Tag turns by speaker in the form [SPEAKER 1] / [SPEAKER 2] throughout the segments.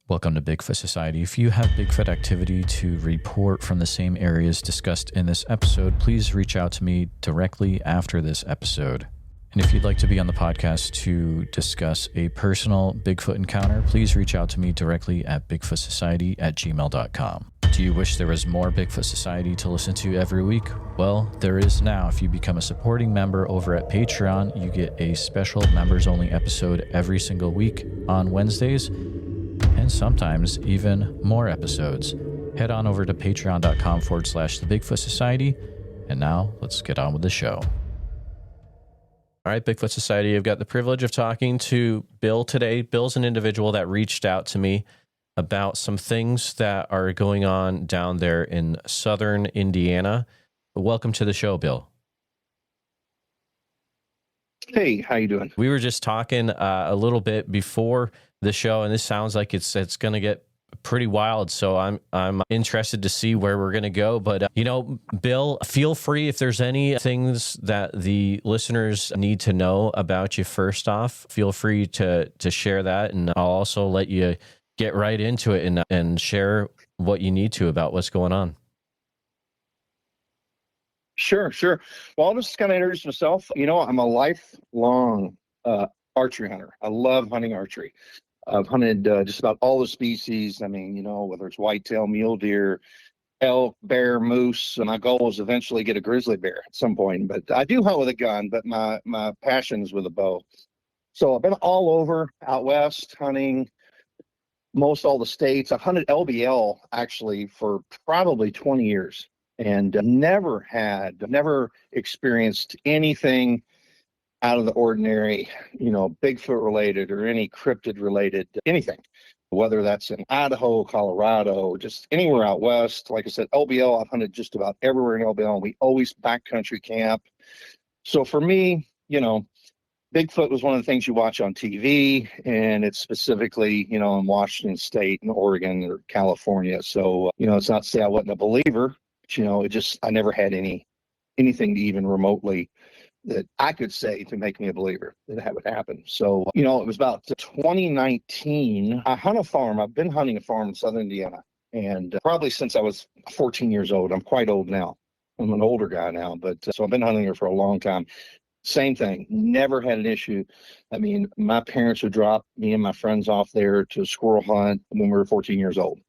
[SPEAKER 1] Welcome to Bigfoot Society. If you have Bigfoot activity to report from the same areas discussed in this episode, please reach out to me directly after this episode. And if you'd like to be on the podcast to discuss a personal Bigfoot encounter, please reach out to me directly at bigfootsociety@gmail.com. Do you wish there was more Bigfoot Society to listen to every week? Well, there is now. If you become a supporting member over at Patreon, you get a special members-only episode every single week on Wednesdays, and sometimes even more episodes. Head on over to patreon.com/The Bigfoot Society. And now let's get on with the show. All right, Bigfoot Society, I've got the privilege of talking to Bill today. Bill's an individual that reached out to me about some things that are going on down there in southern Indiana. Welcome to the show, Bill.
[SPEAKER 2] Hey, how you doing?
[SPEAKER 1] We were just talking a little bit before the show, and this sounds like it's going to get pretty wild. So I'm interested to see where we're going to go. But Bill, feel free if there's any things that the listeners need to know about you. First off, feel free to share that, and I'll also let you get right into it and share what you need to about what's going on.
[SPEAKER 2] Sure. Well, I'll just kind of introduce myself. I'm a lifelong archery hunter. I love hunting archery. I've hunted just about all the species. I mean, whether it's whitetail, mule deer, elk, bear, moose. My goal is eventually get a grizzly bear at some point. But I do hunt with a gun, but my passion is with a bow. So I've been all over out west hunting most all the states. I've hunted LBL actually for probably 20 years and never experienced anything out of the ordinary, Bigfoot related or any cryptid related, anything, whether that's in Idaho, Colorado, just anywhere out west. Like I said, LBL, I've hunted just about everywhere in LBL, and we always backcountry camp. So for me, Bigfoot was one of the ththings you watch on TV, and it's specifically, in Washington State and Oregon or California. So, it's not to say I wasn't a believer, but, I never had anything to even remotely that I could say to make me a believer that would happen. So, it was about 2019. I hunt a farm. I've been hunting a farm in southern Indiana, and probably since I was 14 years old. I'm quite old now. I'm an older guy now, but so I've been hunting here for a long time. Same thing, never had an issue. I mean, my parents would drop me and my friends off there to squirrel hunt when we were 14 years old.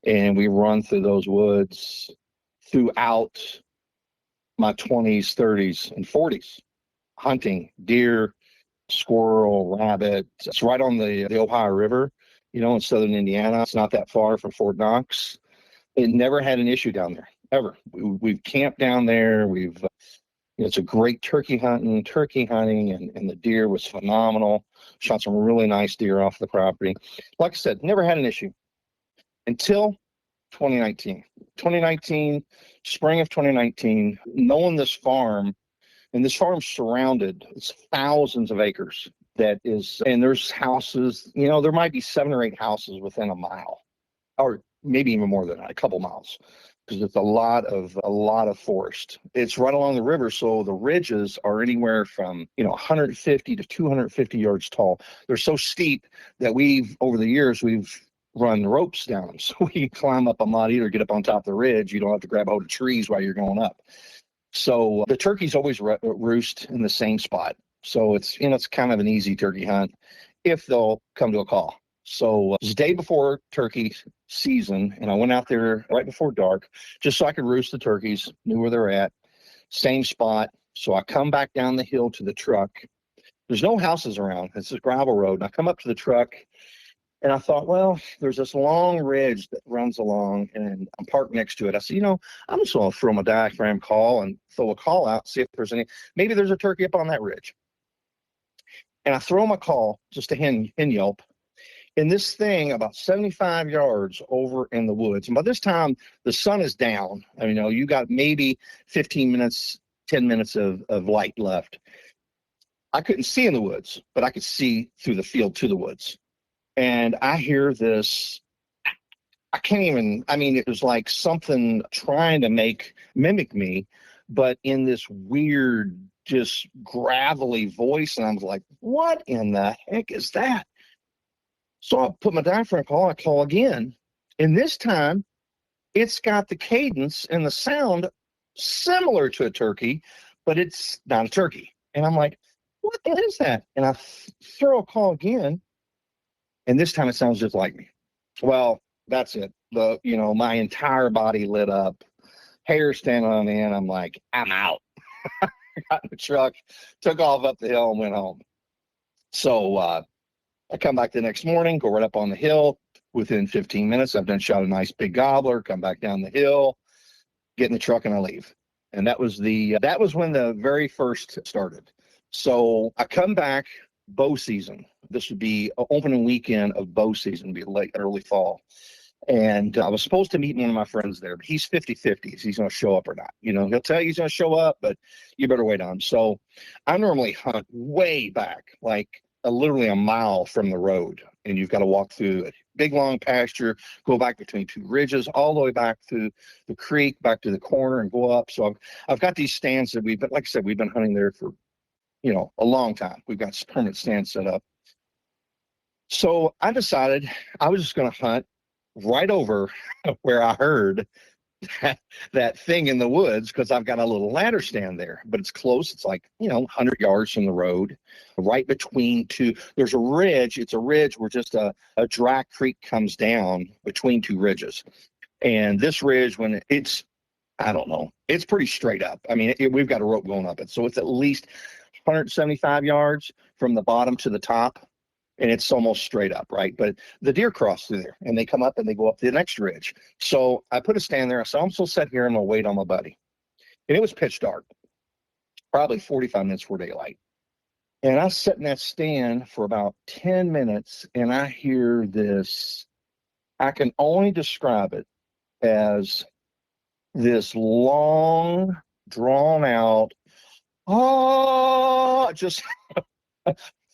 [SPEAKER 2] And we run through those woods throughout my 20s, 30s, and 40s, hunting deer, squirrel, rabbit. It's right on the Ohio River, in southern Indiana. It's not that far from Fort Knox. It never had an issue down there, ever. We've camped down there. It's a great turkey hunting, and the deer was phenomenal. Shot some really nice deer off the property. Like I said, never had an issue until 2019. Spring of 2019, knowing this farm, and this farm's surrounded, it's thousands of acres. And there's houses, there might be 7 or 8 houses within a mile, or maybe even more than that, a couple miles. Because it's a lot of forest. It's right along the river, so the ridges are anywhere from 150 to 250 yards tall. They're so steep that over the years we've run ropes down them, so we climb up them, not either get up on top of the ridge. You don't have to grab hold of trees while you're going up. So the turkeys always roost in the same spot. So it's kind of an easy turkey hunt if they'll come to a call. So it was the day before turkey season, and I went out there right before dark just so I could roost the turkeys, knew where they're at, same spot. So I come back down the hill to the truck. There's no houses around. It's a gravel road. And I come up to the truck, and I thought, well, there's this long ridge that runs along, and I'm parked next to it. I said, I'm just going to throw my diaphragm call and throw a call out, see if maybe there's a turkey up on that ridge. And I throw my call, just a hen yelp. And this thing about 75 yards over in the woods. And by this time, the sun is down. You got maybe 15 minutes, 10 minutes of light left. I couldn't see in the woods, but I could see through the field to the woods. And I hear this. It was like something trying to mimic me, but in this weird, just gravelly voice. And I was like, what in the heck is that? So I put my diaphragm call, I call again. And this time it's got the cadence and the sound similar to a turkey, but it's not a turkey. And I'm like, what is that? And I throw a call again. And this time it sounds just like me. Well, that's it. My entire body lit up, hair standing on end. I'm like, I'm out. Got in the truck, took off up the hill and went home. So I come back the next morning, go right up on the hill. Within 15 minutes, I've done shot a nice big gobbler, come back down the hill, get in the truck, and I leave. And that was when the very first started. So I come back bow season. This would be an opening weekend of bow season, be late, early fall. And I was supposed to meet one of my friends there, but he's 50-50. He's going to show up or not. He'll tell you he's going to show up, but you better wait on him. So I normally hunt way back, like literally a mile from the road. And you've got to walk through a big, long pasture, go back between two ridges, all the way back to the creek, back to the corner and go up. So I've got these stands that like I said, we've been hunting there for, a long time. We've got permanent stands set up. So I decided I was just going to hunt right over where I heard that thing in the woods, because I've got a little ladder stand there, but it's close. It's like, 100 yards from the road, right between two. There's a ridge. It's a ridge where just a dry creek comes down between two ridges. And this ridge, when I don't know, it's pretty straight up. I mean, we've got a rope going up it. So it's at least 175 yards from the bottom to the top. And it's almost straight up, right? But the deer cross through there, and they come up and they go up the next ridge. So I put a stand there. I said, I'm still sit here and I'll wait on my buddy. And it was pitch dark, probably 45 minutes before daylight. And I sat in that stand for about 10 minutes, and I hear this. I can only describe it as this long, drawn out, just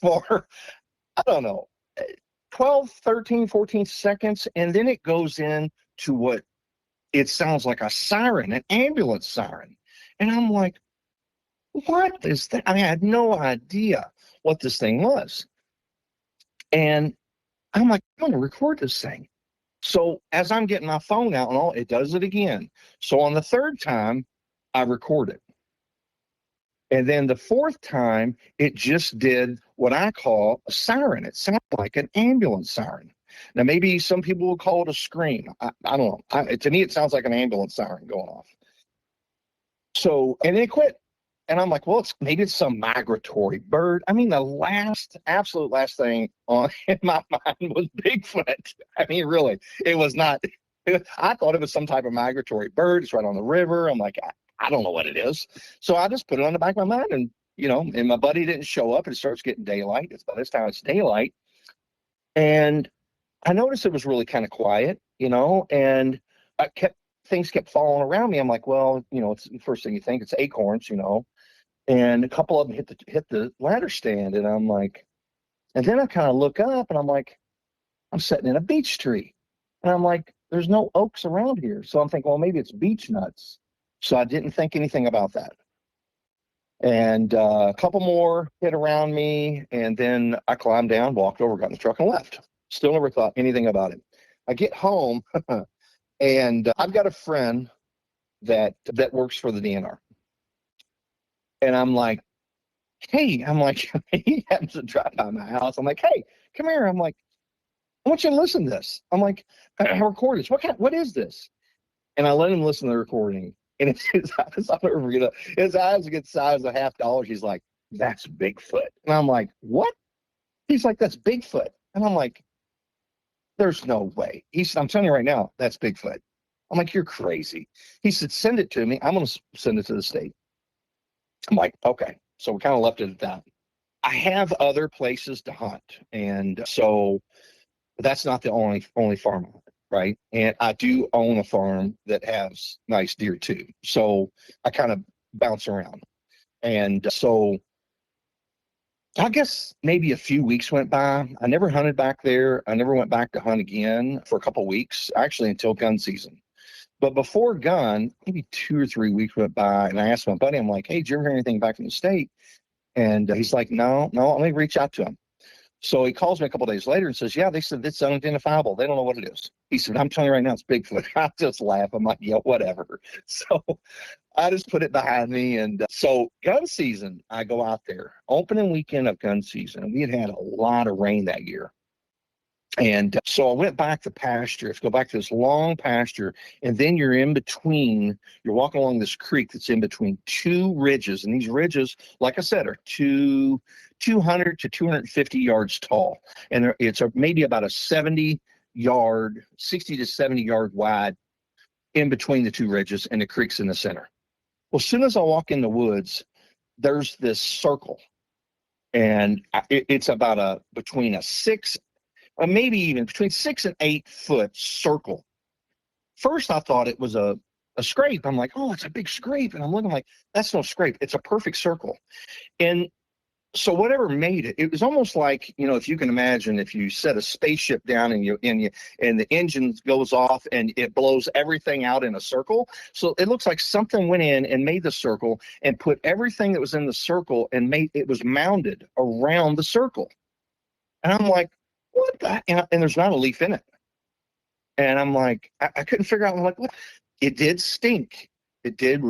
[SPEAKER 2] for, I don't know, 12, 13, 14 seconds. And then it goes into what it sounds like a siren, an ambulance siren. And I'm like, what is that? I mean, I had no idea what this thing was. And I'm like, I'm going to record this thing. So as I'm getting my phone out and all, it does it again. So on the third time, I record it. And then the fourth time, it just did what I call a siren. It sounded like an ambulance siren. Now, maybe some people will call it a scream. I don't know. To me, it sounds like an ambulance siren going off. So, and then it quit. And I'm like, well, maybe it's some migratory bird. I mean, the absolute last thing in my mind was Bigfoot. I mean, really, it was not. I thought it was some type of migratory bird. It's right on the river. I'm like, I don't know what it is. So I just put it on the back of my mind, and and my buddy didn't show up, and it starts getting daylight. By this time it's daylight. And I noticed it was really kind of quiet, and things kept falling around me. I'm like, well, it's the first thing you think, it's acorns, and a couple of them hit the ladder stand. And I'm like, and then I kind of look up and I'm like, I'm sitting in a beech tree. And I'm like, there's no oaks around here. So I'm thinking, well, maybe it's beech nuts. So I didn't think anything about that. And a couple more hit around me, and then I climbed down, walked over, got in the truck, and left. Still never thought anything about it. I get home, and I've got a friend that works for the DNR. And I'm like, hey, he happens to drive by my house. I'm like, hey, come here. I'm like, I want you to listen to this. I'm like, I record this. What is this? And I let him listen to the recording. And his eyes, I'll never forget it. His eyes get the size of $50. He's like, that's Bigfoot. And I'm like, what? He's like, that's Bigfoot. And I'm like, there's no way. He said, I'm telling you right now, that's Bigfoot. I'm like, you're crazy. He said, send it to me. I'm going to send it to the state. I'm like, okay. So we kind of left it at that. I have other places to hunt. And so that's not the only farm I hunt. Right. And I do own a farm that has nice deer too. So I kind of bounce around. And so I guess maybe a few weeks went by. I never hunted back there. I never went back to hunt again for a couple of weeks, actually until gun season. But before gun, maybe 2 or 3 weeks went by, and I asked my buddy, I'm like, hey, did you ever hear anything back from the state? And he's like, no, let me reach out to him. So he calls me a couple of days later and says, yeah, they said it's unidentifiable. They don't know what it is. He said, I'm telling you right now, it's Bigfoot. I just laugh. I'm like, yeah, whatever. So I just put it behind me. And so gun season, I go out there, opening weekend of gun season. We had a lot of rain that year. And so I went back to pasture. Let's go back to this long pasture. And then you're walking along this creek that's in between two ridges. And these ridges, like I said, are 200 to 250 yards tall. And it's maybe about a 60 to 70 yard wide in between the two ridges, and the creek's in the center. Well, as soon as I walk in the woods, there's this circle. And it's about between a 6, or maybe even between 6 and 8 foot circle. First, I thought it was a scrape. I'm like, oh, it's a big scrape. And I'm looking like, that's no scrape. It's a perfect circle. And so whatever made it, it was almost like, if you can imagine, if you set a spaceship down and the engine goes off and it blows everything out in a circle. So it looks like something went in and made the circle and put everything that was in the circle and it was mounded around the circle. And I'm like, what the? And there's not a leaf in it. And I'm like, I couldn't figure out. I'm like, what? It did stink. It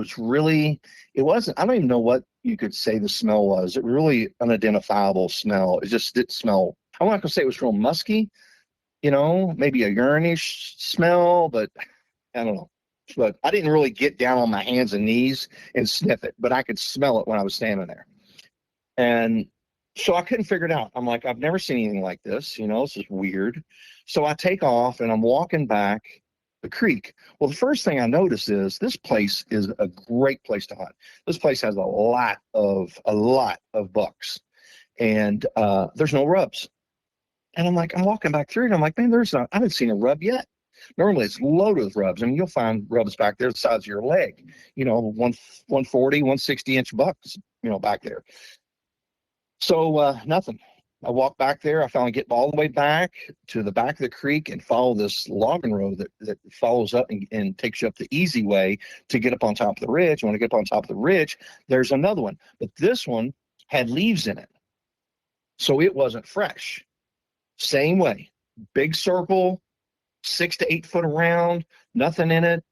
[SPEAKER 2] wasn't, I don't even know what you could say the smell was. It really unidentifiable smell. It just didn't smell. I'm not going to say it was real musky, maybe a urine-ish smell, but I don't know. But I didn't really get down on my hands and knees and sniff it, but I could smell it when I was standing there. And so I couldn't figure it out. I'm like, I've never seen anything like this. This is weird. So I take off and I'm walking back the creek. Well, the first thing I notice is this place is a great place to hunt. This place has a lot of bucks, and there's no rubs. And I'm walking back through, and I'm like, man, I haven't seen a rub yet. Normally it's loaded with rubs. I mean, you'll find rubs back there the size of your leg, 140, 160-inch bucks, back there. So nothing. I walk back there. I finally get all the way back to the back of the creek and follow this logging road that follows up and takes you up the easy way to get up on top of the ridge. When I get up on top of the ridge, there's another one. But this one had leaves in it. So it wasn't fresh. Same way. Big circle, 6 to 8 foot around, nothing in it.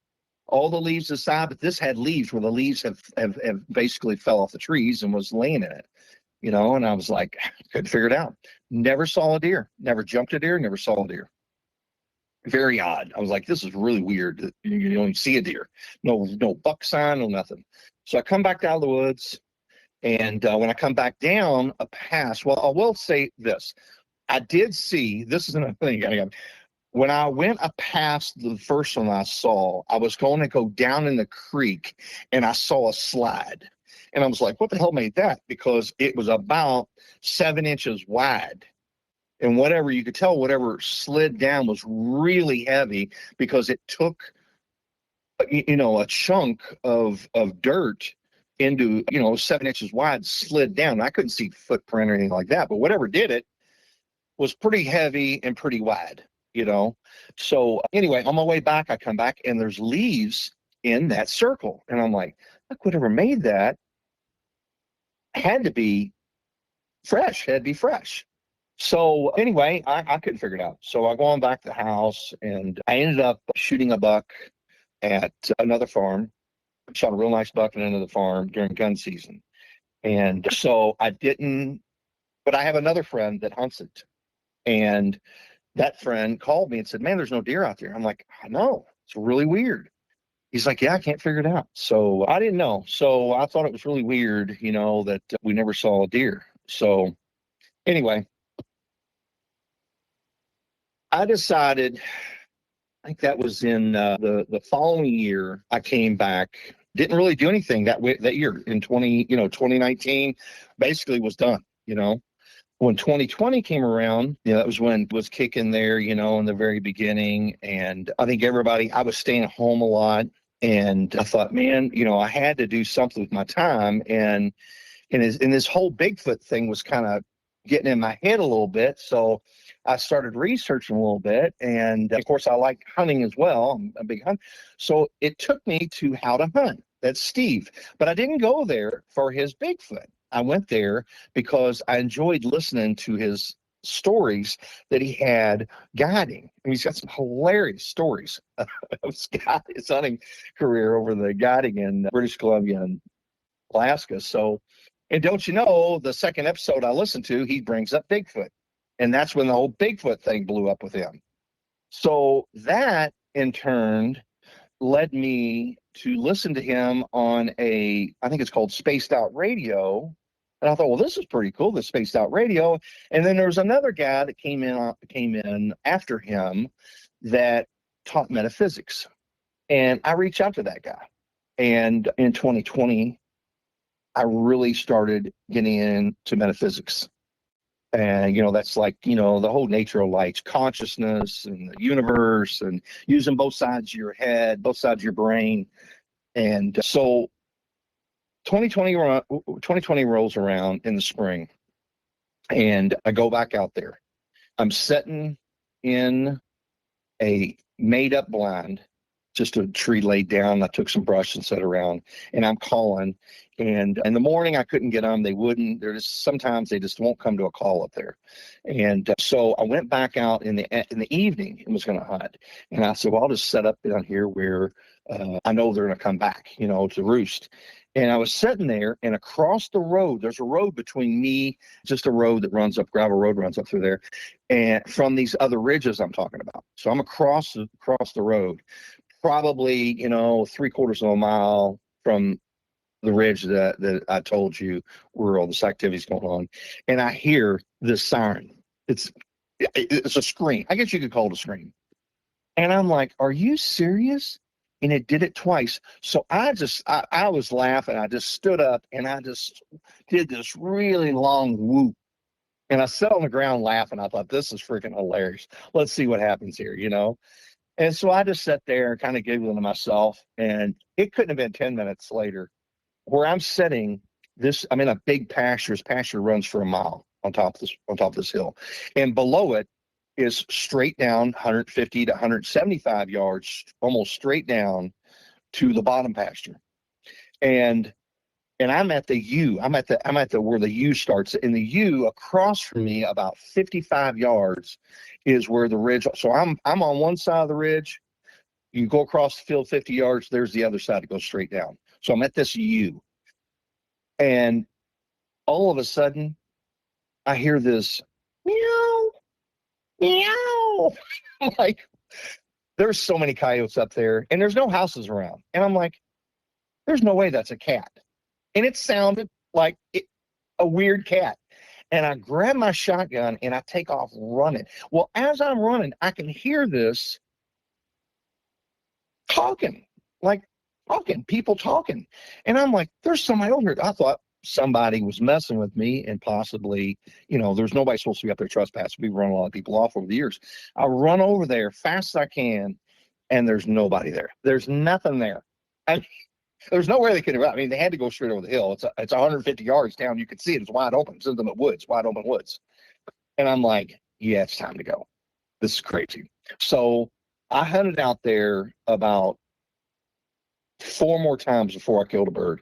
[SPEAKER 2] All the leaves aside, but this had leaves where the leaves have basically fell off the trees and was laying in it. And I was like, couldn't figure it out. Never saw a deer, never jumped a deer, never saw a deer. Very odd. I was like, this is really weird that you don't see a deer. No buck sign, no nothing. So I come back out of the woods, and when I come back down a pass, well, I will say this. I did see, this is another thing. When I went past the first one I saw, I was going to go down in the creek, and I saw a slide. And I was like, what the hell made that? Because it was about 7 inches wide. And whatever slid down was really heavy because it took, a chunk of dirt into, 7 inches wide, slid down. I couldn't see footprint or anything like that, but whatever did it was pretty heavy and pretty wide, So anyway, on my way back, I come back and there's leaves in that circle. And I'm like, look, whatever made that had to be fresh. So anyway, I couldn't figure it out. So I go on back to the house, and I ended up shooting a buck at another farm. Shot a real nice buck at another farm during gun season. And so I didn't, but I have another friend that hunts it. And that friend called me and said, man, there's no deer out there. I'm like, I know. It's really weird. He's like, yeah, I can't figure it out. So I didn't know. So I thought it was really weird, that we never saw a deer. So anyway, I decided, I think that was in the following year, I came back, didn't really do anything that year in 2019, basically was done, When 2020 came around, that was when it was kicking there, in the very beginning. And I think I was staying home a lot. And I thought, man, I had to do something with my time. And this whole Bigfoot thing was kind of getting in my head a little bit. So I started researching a little bit. And of course, I like hunting as well. I'm a big hunter. So it took me to How to Hunt. That's Steve. But I didn't go there for his Bigfoot. I went there because I enjoyed listening to his stories that he had guiding. I mean, he's got some hilarious stories of his hunting career over the guiding in British Columbia and Alaska. So, and don't you know, the second episode I listened to, he brings up Bigfoot. And that's when the whole Bigfoot thing blew up with him. So that in turn led me to listen to him on I think it's called Spaced Out Radio. And I thought, well, this is pretty cool, the Spaced Out Radio. And then there was another guy that came in after him that taught metaphysics. And I reached out to that guy. And in 2020, I really started getting into metaphysics. And, that's like, the whole nature of light, consciousness and the universe, and using both sides of your head, both sides of your brain. And so 2020 rolls around in the spring, and I go back out there. I'm sitting in a made-up blind, just a tree laid down. I took some brush and set around, and I'm calling. And in the morning, I couldn't get them. They wouldn't. Sometimes they just won't come to a call up there. And so I went back out in the evening and was going to hunt. And I said, well, I'll just set up down here where I know they're going to come back, to roost. And I was sitting there, and across the road, there's a road between me, just a road that runs up, gravel road runs up through there, and from these other ridges I'm talking about. So I'm across the road, probably, 3/4 of a mile from the ridge that I told you where all this activity is going on. And I hear this siren. It's a scream. I guess you could call it a scream. And I'm like, are you serious? And it did it twice. So I was laughing. I just stood up and I just did this really long whoop. And I sat on the ground laughing. I thought, this is freaking hilarious. Let's see what happens here, And so I just sat there kind of giggling to myself. And it couldn't have been 10 minutes later where I'm sitting I'm in a big pasture. This pasture runs for a mile on top of this hill. And below it is straight down 150 to 175 yards, almost straight down to the bottom pasture. And I'm at the U. I'm at the where the U starts. In the U across from me, about 55 yards, is where the ridge. So I'm on one side of the ridge. You go across the field 50 yards. There's the other side that goes straight down. So I'm at this U, and all of a sudden, I hear this meow, meow. I'm like, there's so many coyotes up there, and there's no houses around. And I'm like, there's no way that's a cat. And it sounded like a weird cat. And I grab my shotgun and I take off running. Well, as I'm running, I can hear this people talking. And I'm like, there's somebody over here. I thought somebody was messing with me, and possibly, there's nobody supposed to be up there trespassing. We've run a lot of people off over the years. I run over there fast as I can, and there's nobody there. There's nothing there. There's nowhere they could have. I mean, they had to go straight over the hill. It's 150 yards down. You could see it. It's wide open. It's intimate woods, wide open woods. And I'm like, yeah, it's time to go. This is crazy. So I hunted out there about 4 more times before I killed a bird.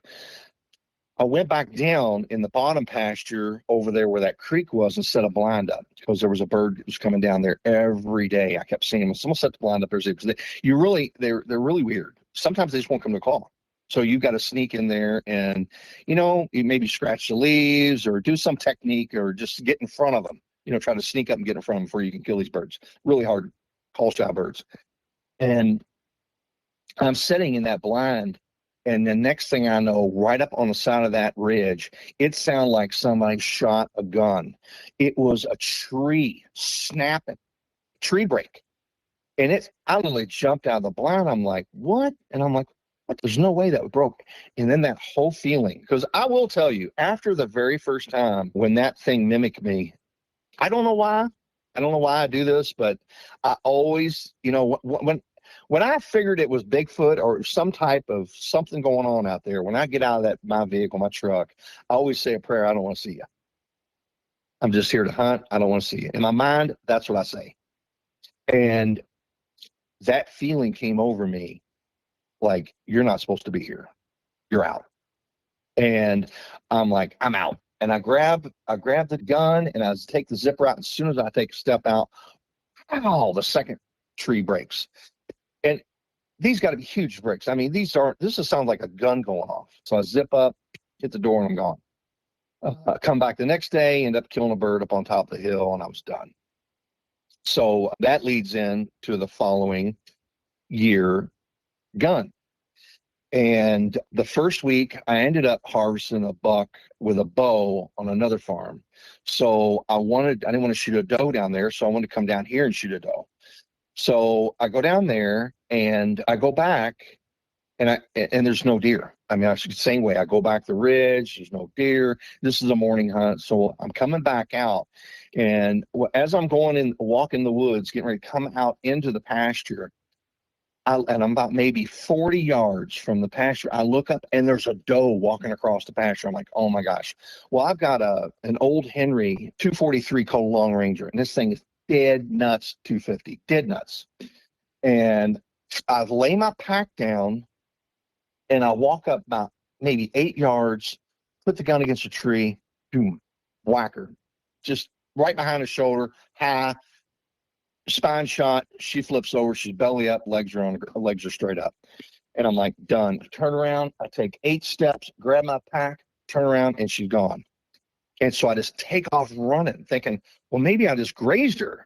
[SPEAKER 2] I went back down in the bottom pasture over there where that creek was and set a blind up, because there was a bird that was coming down there every day. I kept seeing them. Someone set the blind up there because they're really weird. Sometimes they just won't come to call. So you've got to sneak in there and, you maybe scratch the leaves or do some technique or just get in front of them, try to sneak up and get in front of them before you can kill these birds. Really hard call shot birds. And I'm sitting in that blind, and the next thing I know, right up on the side of that ridge, it sounded like somebody shot a gun. It was a tree snapping, tree break. And I literally jumped out of the blind. I'm like, what? And I'm like, what? There's no way that broke. And then that whole feeling, because I will tell you, after the very first time when that thing mimicked me, I don't know why. I don't know why I do this, but I always, when I figured it was Bigfoot or some type of something going on out there, when I get out of my vehicle, my truck, I always say a prayer. I don't want to see you. I'm just here to hunt. I don't want to see you. In my mind, that's what I say. And that feeling came over me like, you're not supposed to be here. You're out. And I'm like, I'm out. And I grab the gun and I take the zipper out. As soon as I take a step out, the second tree breaks. And these got to be huge bricks. I mean, this sounds like a gun going off. So I zip up, hit the door, and I'm gone. Come back the next day, end up killing a bird up on top of the hill, and I was done. So that leads in to the following year gun. And the first week, I ended up harvesting a buck with a bow on another farm. So I didn't want to shoot a doe down there, so I wanted to come down here and shoot a doe. So I go down there and I go back, and there's no deer. I mean, same way. I go back the ridge. There's no deer. This is a morning hunt, so I'm coming back out, and as I'm walking the woods, getting ready to come out into the pasture, and I'm about maybe 40 yards from the pasture. I look up and there's a doe walking across the pasture. I'm like, oh my gosh. Well, I've got an old Henry 243 Colt Long Ranger, and this thing is dead nuts 250, dead nuts. And I lay my pack down and I walk up about maybe 8 yards, put the gun against a tree, boom, whack her. Just right behind the shoulder, high. Spine shot, she flips over, she's belly up, legs are straight up. And I'm like, done. Turn around, I take 8 steps, grab my pack, turn around, and she's gone. And so I just take off running, thinking, well, maybe I just grazed her.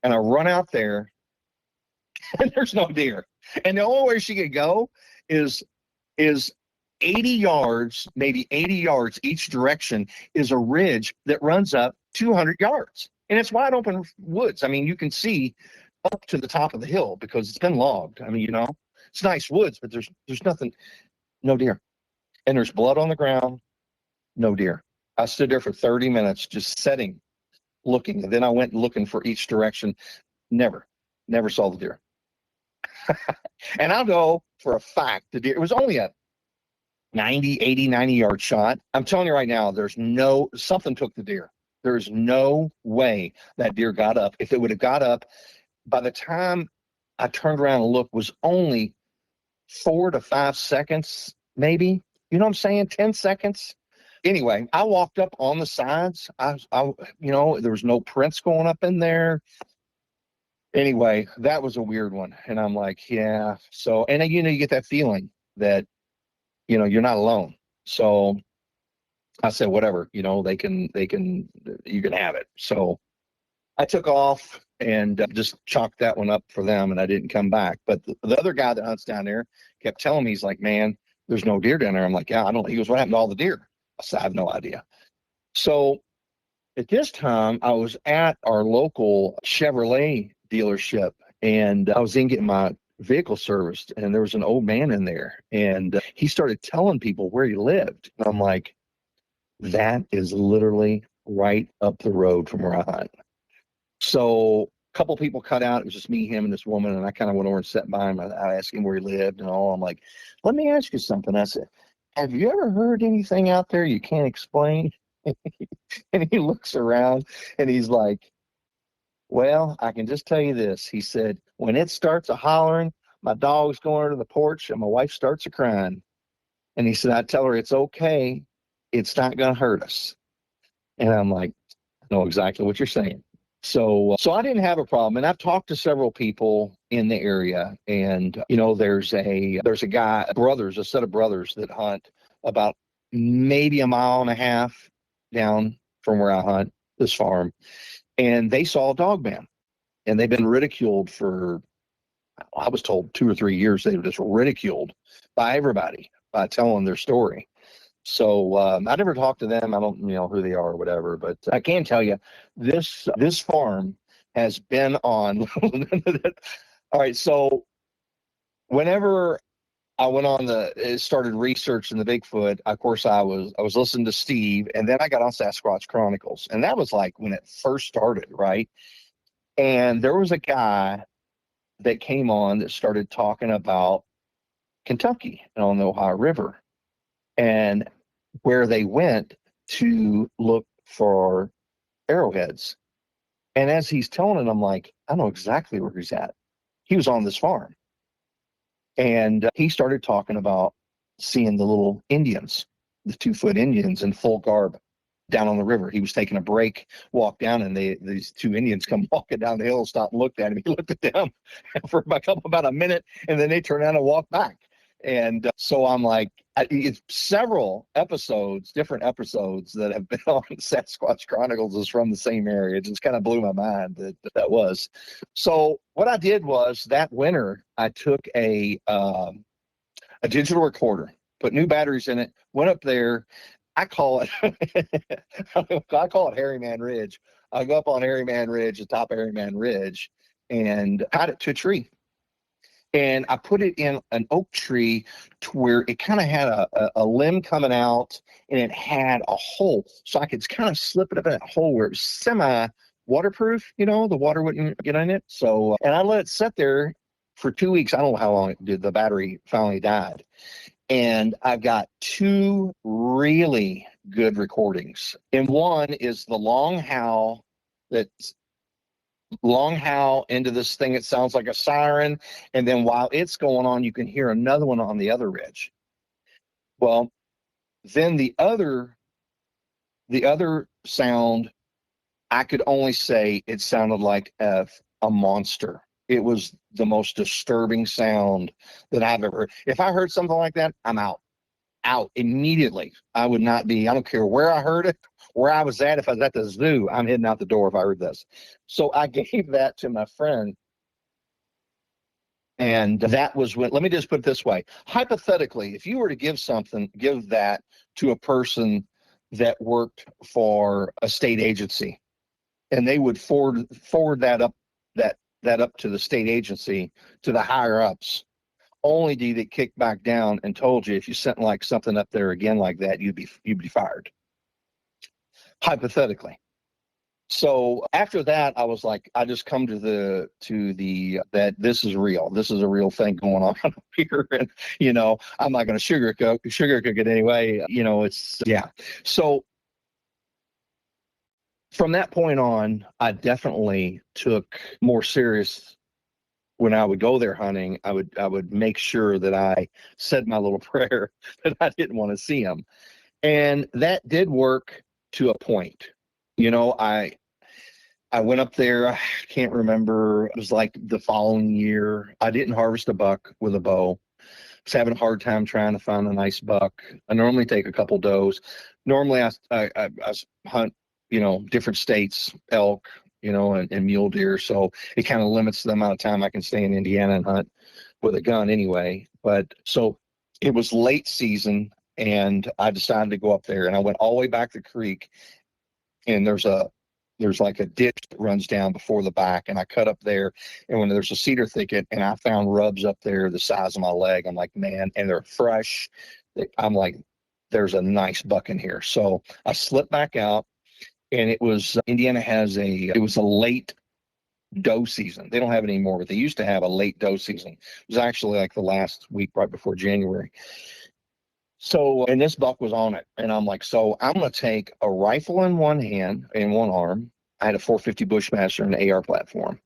[SPEAKER 2] And I run out there, and there's no deer. And the only way she could go is 80 yards, maybe 80 yards each direction is a ridge that runs up 200 yards. And it's wide open woods. I mean, you can see up to the top of the hill because it's been logged. I mean, it's nice woods, but there's nothing, no deer. And there's blood on the ground, no deer. I stood there for 30 minutes just sitting, looking. And then I went looking for each direction. Never saw the deer. And I'll go for a fact, the deer, it was only a 90 yard shot. I'm telling you right now, something took the deer. There's no way that deer got up. If it would have got up, by the time I turned around and looked, was only 4 to 5 seconds, maybe. You know what I'm saying? 10 seconds. Anyway, I walked up on the sides. There was no prints going up in there. Anyway, that was a weird one. And I'm like, yeah. So, and you get that feeling that, you're not alone. So I said, whatever, you can have it. So I took off and just chalked that one up for them, and I didn't come back. But the other guy that hunts down there kept telling me, he's like, man, there's no deer down there. I'm like, yeah, I don't. He goes, what happened to all the deer? I said, I have no idea. So at this time, I was at our local Chevrolet dealership, and I was in getting my vehicle serviced, and there was an old man in there, and he started telling people where he lived. And I'm like, that is literally right up the road from where I hunt. So a couple people cut out. It was just me, him, and this woman. And I kind of went over and sat by him. I asked him where he lived and all. I'm like, let me ask you something. I said, have you ever heard anything out there you can't explain? And he looks around and he's like, well, I can just tell you this. He said, when it starts a hollering, my dog's going to the porch and my wife starts a crying. And he said, I tell her it's okay. It's not going to hurt us. And I'm like, I know exactly what you're saying. So I didn't have a problem. And I've talked to several people in the area, and, there's a guy, a set of brothers that hunt about maybe a mile and a half down from where I hunt this farm. And they saw a dog man, and they've been ridiculed for, I was told 2 or 3 years. They were just ridiculed by everybody by telling their story. So I never talked to them. I don't know who they are or whatever, but I can tell you this farm has been on. All right. So whenever I went on started researching the Bigfoot, of course I was listening to Steve, and then I got on Sasquatch Chronicles, and that was like when it first started. Right. And there was a guy that came on that started talking about Kentucky and on the Ohio River, and where they went to look for arrowheads. And as he's telling it, I'm like, I know exactly where he's at. He was on this farm. And he started talking about seeing the little Indians, the 2-foot Indians in full garb. down on the river. He was taking a break, walked down, and these two Indians come walking down the hill, stopped and looked at him. He looked at them for about a minute, and then they turned around and walked back. And so I'm like, it's several episodes, different episodes that have been on Sasquatch Chronicles is from the same area. It just kind of blew my mind that was. So what I did was that winter, I took a digital recorder, put new batteries in it, went up there. I call it Hairy Man Ridge. I go up on Hairy Man Ridge, the top of Hairy Man Ridge, and tied it to a tree. And I put it in an oak tree to where it kind of had a limb coming out, and it had a hole. So I could kind of slip it up in that hole where it was semi-waterproof, the water wouldn't get in it. So, and I let it sit there for 2 weeks. I don't know how long it did. The battery finally died. And I've got two really good recordings. And one is the long howl into this thing. It sounds like a siren. And then while it's going on, you can hear another one on the other ridge. Well, then the other sound, I could only say it sounded like a monster. It was the most disturbing sound that I've ever heard. If I heard something like that, I'm out immediately. I would not be, I don't care where I heard it, where I was at. If I was at the zoo, I'm heading out the door if I heard this. So I gave that to my friend. And that was when, let me just put it this way. Hypothetically, if you were to give that to a person that worked for a state agency, and they would forward that up to the state agency, to the higher ups, only to get kicked back down and told you if you sent like something up there again like that, you'd be fired. Hypothetically. So after that, I was like, I just come to the that this is real. This is a real thing going on here. And, I'm not going to sugarcook it anyway. It's, yeah. So from that point on, I definitely took more serious. When I would go there hunting, I would make sure that I said my little prayer that I didn't want to see them. And that did work to a point. I went up there, I can't remember, it was like the following year. I didn't harvest a buck with a bow. I was having a hard time trying to find a nice buck. I normally take a couple does. Normally I hunt, different states, elk, and mule deer. So it kind of limits the amount of time I can stay in Indiana and hunt with a gun anyway. But so it was late season, and I decided to go up there, and I went all the way back the creek, and there's like a ditch that runs down before the back, and I cut up there, and when there's a cedar thicket, and I found rubs up there the size of my leg. I'm like, man, and they're fresh. I'm like, there's a nice buck in here. So I slipped back out, and it was Indiana it was a late doe season. They don't have it anymore, but they used to have a late doe season. It was actually like the last week right before January. So, and this buck was on it, and I'm like, so I'm going to take a rifle in one hand, in one arm. I had a 450 Bushmaster and an AR platform,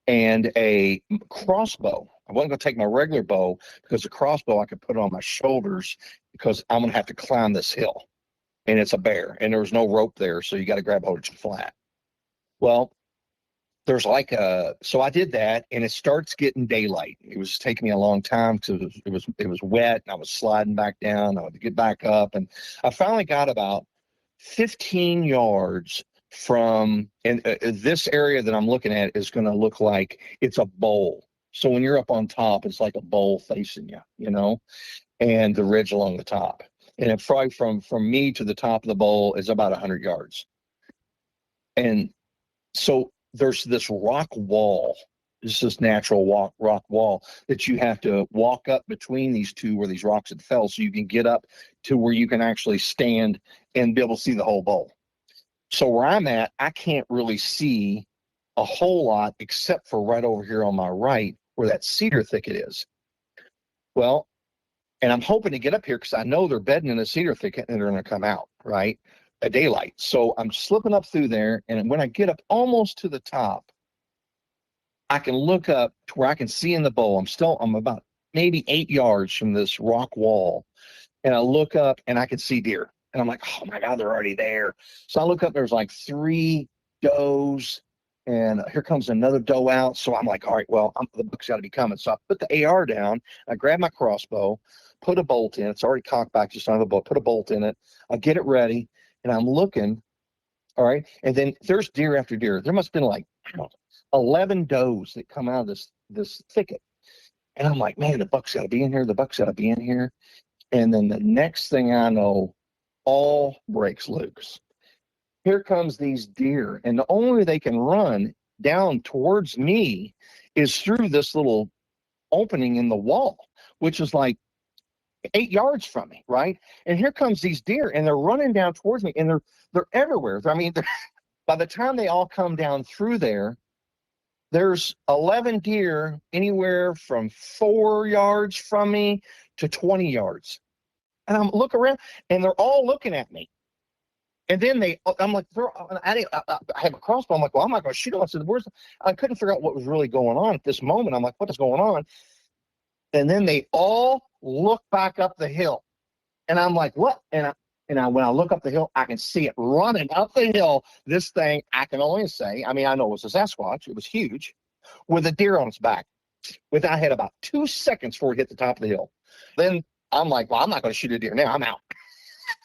[SPEAKER 2] and a crossbow. I wasn't going to take my regular bow, because the crossbow I could put on my shoulders, because I'm going to have to climb this hill, and it's a bear, and there was no rope there, so you got to grab hold of it flat. Well, there's so I did that, and it starts getting daylight. It was taking me a long time because it was wet, and I was sliding back down. I had to get back up, and I finally got about 15 yards from, and this area that I'm looking at is going to look like it's a bowl. So when you're up on top, it's like a bowl facing you, and the ridge along the top. And it probably from me to the top of the bowl is about 100 yards. And so there's this rock wall. It's this natural rock wall that you have to walk up between these two where these rocks had fell, so you can get up to where you can actually stand and be able to see the whole bowl. So where I'm at, I can't really see a whole lot except for right over here on my right where that cedar thicket is. Well, and I'm hoping to get up here because I know they're bedding in the cedar thicket and they're going to come out, right, at daylight. So I'm slipping up through there, and when I get up almost to the top, I can look up to where I can see in the bowl. I'm about maybe 8 yards from this rock wall, and I look up and I can see deer. And I'm like, oh my God, they're already there. So I look up, there's like 3 does, and here comes another doe out. So I'm like, all right, well, the buck's got to be coming. So I put the AR down, I grab my crossbow, put a bolt in. It's already cocked back just on the bolt, put a bolt in it. I get it ready, and I'm looking, all right. And then there's deer after deer. There must have been like, I don't know, 11 does that come out of this thicket. And I'm like, man, the buck's got to be in here. The buck's got to be in here. And then the next thing I know, all breaks loose. Here comes these deer, and the only way they can run down towards me is through this little opening in the wall, which is like 8 yards from me, right? And here comes these deer, and they're running down towards me, and they're everywhere. I mean, by the time they all come down through there, there's 11 deer anywhere from 4 yards from me to 20 yards. And I'm looking around, and they're all looking at me. And then I'm like, I have a crossbow. I'm like, well, I'm not going to shoot them. I said, I couldn't figure out what was really going on at this moment. I'm like, what is going on? And then they all look back up the hill. And I'm like, what? And when I look up the hill, I can see it running up the hill. This thing, I can only say, I mean, I know it was a Sasquatch. It was huge, with a deer on its back. I had about 2 seconds before it hit the top of the hill. Then I'm like, well, I'm not going to shoot a deer now. I'm out.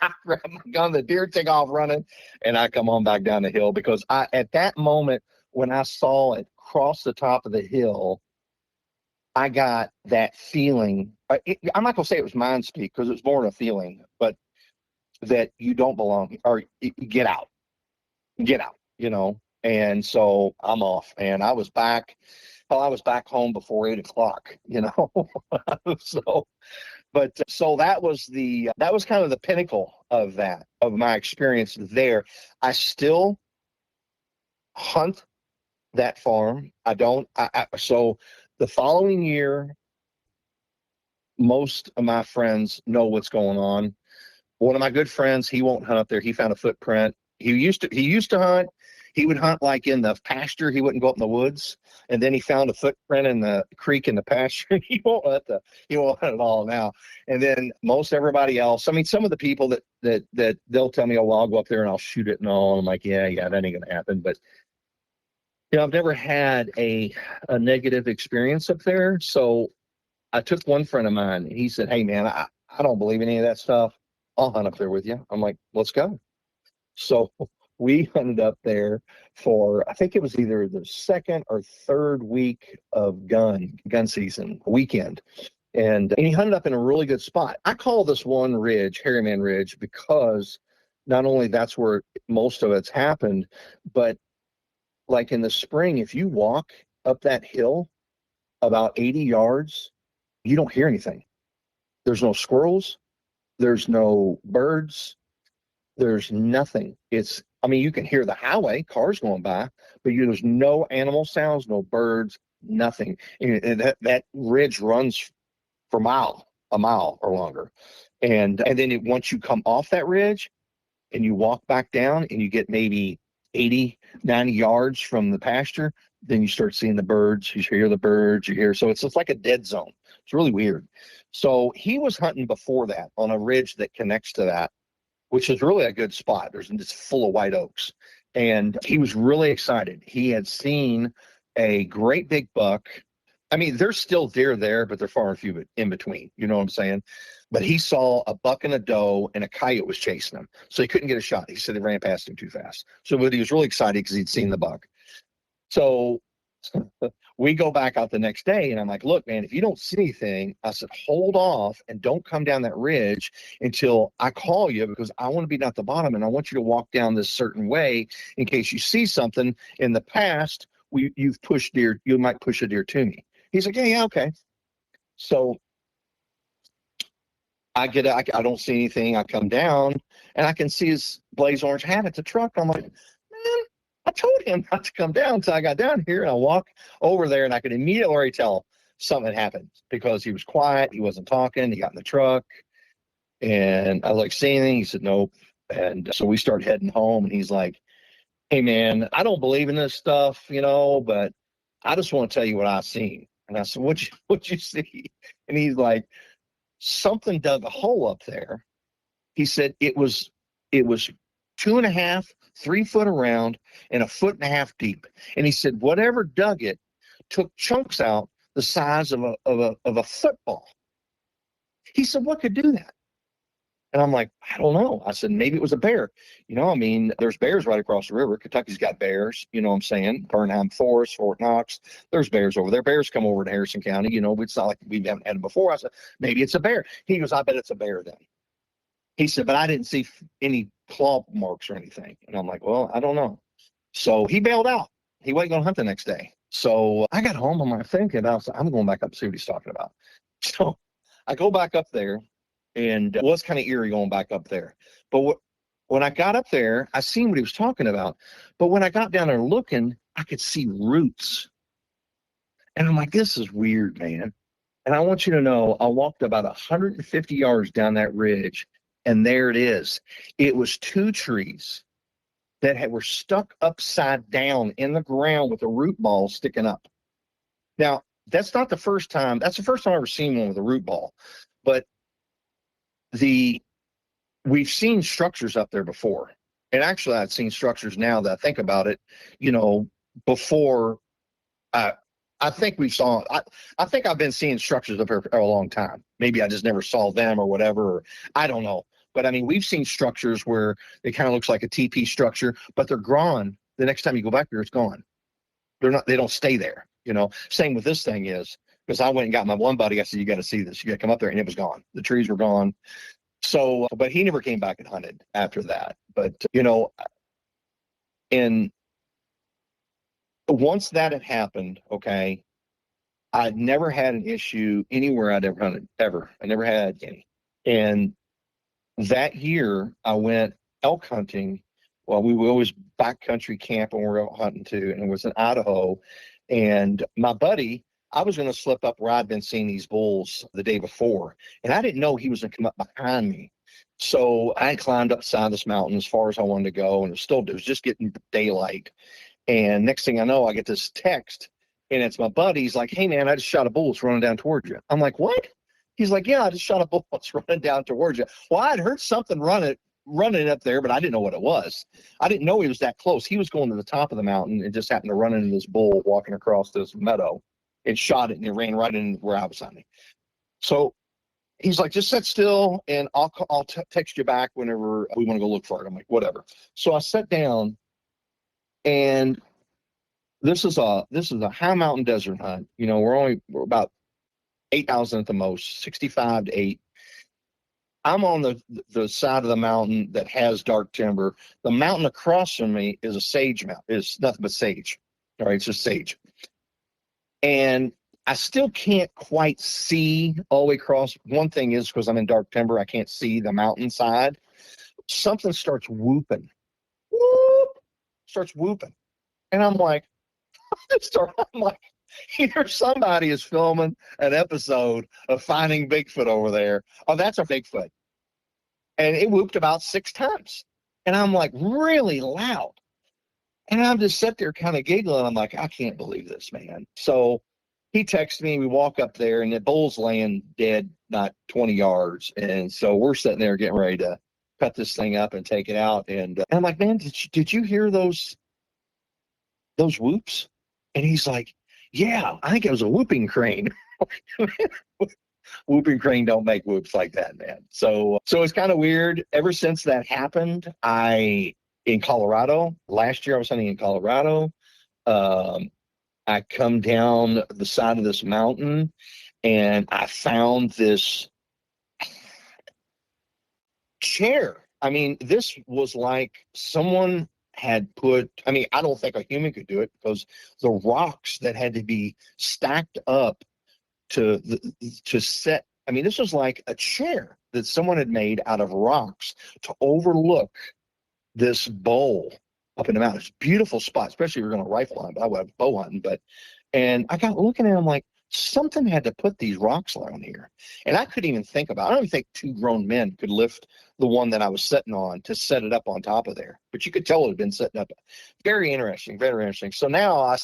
[SPEAKER 2] I grab my gun, the deer take off running, and I come on back down the hill, because at that moment, when I saw it cross the top of the hill, I got that feeling. I'm not going to say it was mind speak, because it's more of a feeling, but that you don't belong, or you get out, And so I'm off, and I was back home before 8 o'clock, So that was kind of the pinnacle of my experience there. I still hunt that farm. So the following year, most of my friends know what's going on. One of my good friends, he won't hunt up there. He found a footprint. He used to hunt. He would hunt like in the pasture. He wouldn't go up in the woods. And then he found a footprint in the creek in the pasture. He won't hunt at all now. And then most everybody else, I mean, some of the people that they'll tell me, oh, well, I'll go up there and I'll shoot it and all. And I'm like, yeah, that ain't gonna happen. But I've never had a negative experience up there. So I took one friend of mine, and he said, hey man, I don't believe any of that stuff. I'll hunt up there with you. I'm like, let's go. So we hunted up there for, I think it was either the 2nd or 3rd week of gun season weekend. And he hunted up in a really good spot. I call this one ridge Harryman Ridge, because not only that's where most of it's happened, but like in the spring, if you walk up that hill about 80 yards, you don't hear anything. There's no squirrels. There's no birds. There's nothing. You can hear the highway, cars going by, but there's no animal sounds, no birds, nothing. And that ridge runs for a mile or longer. And then once you come off that ridge and you walk back down and you get maybe 80, 90 yards from the pasture, then you start seeing the birds. You hear the birds, so it's like a dead zone. It's really weird. So he was hunting before that on a ridge that connects to that, which is really a good spot. It's full of white oaks. And he was really excited. He had seen a great big buck. I mean, there's still deer there, but they're far and few in between. You know what I'm saying? But he saw a buck and a doe, and a coyote was chasing him. So he couldn't get a shot. He said they ran past him too fast. But he was really excited because he'd seen the buck. So we go back out the next day, and I'm like, look, man, if you don't see anything, I said, hold off and don't come down that ridge until I call you, because I want to be down at the bottom, and I want you to walk down this certain way in case you see something. In the past, you've pushed deer, you might push a deer to me. He's like, yeah, okay. So I don't see anything. I come down, and I can see his blaze orange hat at the truck. I'm like, man, I told him not to come down. So I got down here, and I walk over there, and I could immediately already tell something had happened, because he was quiet. He wasn't talking. He got in the truck, and I was like, see anything? He said, nope. And so we start heading home, and he's like, hey man, I don't believe in this stuff, but I just want to tell you what I seen. And I said, what'd you see? And he's like, something dug a hole up there. He said it was It was 2.5, 3 foot around and 1.5 feet deep. And he said, whatever dug it took chunks out the size of a football. He said, what could do that? And I'm like, I don't know. I said, maybe it was a bear. I mean, there's bears right across the river. Kentucky's got bears, you know what I'm saying? Burnham Forest, Fort Knox. There's bears over there. Bears come over to Harrison County. It's not like we haven't had them before. I said, maybe it's a bear. He goes, I bet it's a bear then. He said, but I didn't see any claw marks or anything. And I'm like, well, I don't know. So he bailed out. He wasn't going to hunt the next day. So I got home. I'm thinking, I'm going back up to see what he's talking about. So I go back up there. And it was kind of eerie going back up there. But when I got up there, I seen what he was talking about. But when I got down there looking, I could see roots. And I'm like, this is weird, man. And I want you to know, I walked about 150 yards down that ridge, and there it is. It was 2 trees that were stuck upside down in the ground with a root ball sticking up. Now, that's not the first time. That's the first time I've ever seen one with a root ball. But we've seen structures up there before. And actually I've seen structures now that I think about it, before I think I think I've been seeing structures up here for a long time. Maybe I just never saw them or whatever, or I don't know. But I mean, we've seen structures where it kind of looks like a TP structure, but they're gone. The next time you go back there, it's gone. They don't stay there. Same with this thing is. Because I went and got my one buddy. I said, you got to see this. You got to come up there. And it was gone. The trees were gone. So, but he never came back and hunted after that. But, and once that had happened, okay, I'd never had an issue anywhere I'd ever hunted, ever. I never had any. And that year I went elk hunting. Well, we would always backcountry camp when we were out hunting too. And it was in Idaho. And my buddy, I was going to slip up where I'd been seeing these bulls the day before, and I didn't know he was going to come up behind me. So I climbed up side this mountain as far as I wanted to go, and it was just getting daylight. And next thing I know, I get this text, and it's my buddy. He's like, hey, man, I just shot a bull. It's running down towards you. I'm like, what? He's like, yeah, I just shot a bull. It's running down towards you. Well, I'd heard something running up there, but I didn't know what it was. I didn't know he was that close. He was going to the top of the mountain and just happened to run into this bull walking across this meadow. And shot it, and it ran right in where I was hunting. So he's like, just sit still, and I'll text you back whenever we want to go look for it. I'm like, whatever. So I sat down, and this is a high mountain desert hunt. We're about 8,000 at the most, 65 to 8. I'm on the side of the mountain that has dark timber. The mountain across from me is a sage mountain. It's nothing but sage. All right, it's just sage. And I still can't quite see all the way across. One thing is because I'm in dark timber, I can't see the mountainside. Something starts whooping. Whoop! Starts whooping. And I'm like, either somebody is filming an episode of Finding Bigfoot over there. Oh, that's a Bigfoot. And it whooped about 6 times. And I'm like, really loud. And I'm just sitting there kind of giggling. I'm like, I can't believe this, man. So he texts me. We walk up there, and the bull's laying dead, not 20 yards. And so we're sitting there getting ready to cut this thing up and take it out. And I'm like, man, did you hear those whoops? And he's like, yeah, I think it was a whooping crane. Whooping crane don't make whoops like that, man. So it's kind of weird. Ever since that happened, in Colorado. Last year I was hunting in Colorado. I come down the side of this mountain, and I found this chair. I mean, this was like someone had put, I don't think a human could do it because the rocks that had to be stacked up to set. This was like a chair that someone had made out of rocks to overlook this bowl up in the mountains. Beautiful spot, especially if you're going to rifle hunt. But I would have bow hunting. And I got looking at them like, something had to put these rocks around here. And I couldn't even think about it. I don't even think 2 grown men could lift the one that I was sitting on to set it up on top of there. But you could tell it had been sitting up. Very interesting, very interesting. So now, I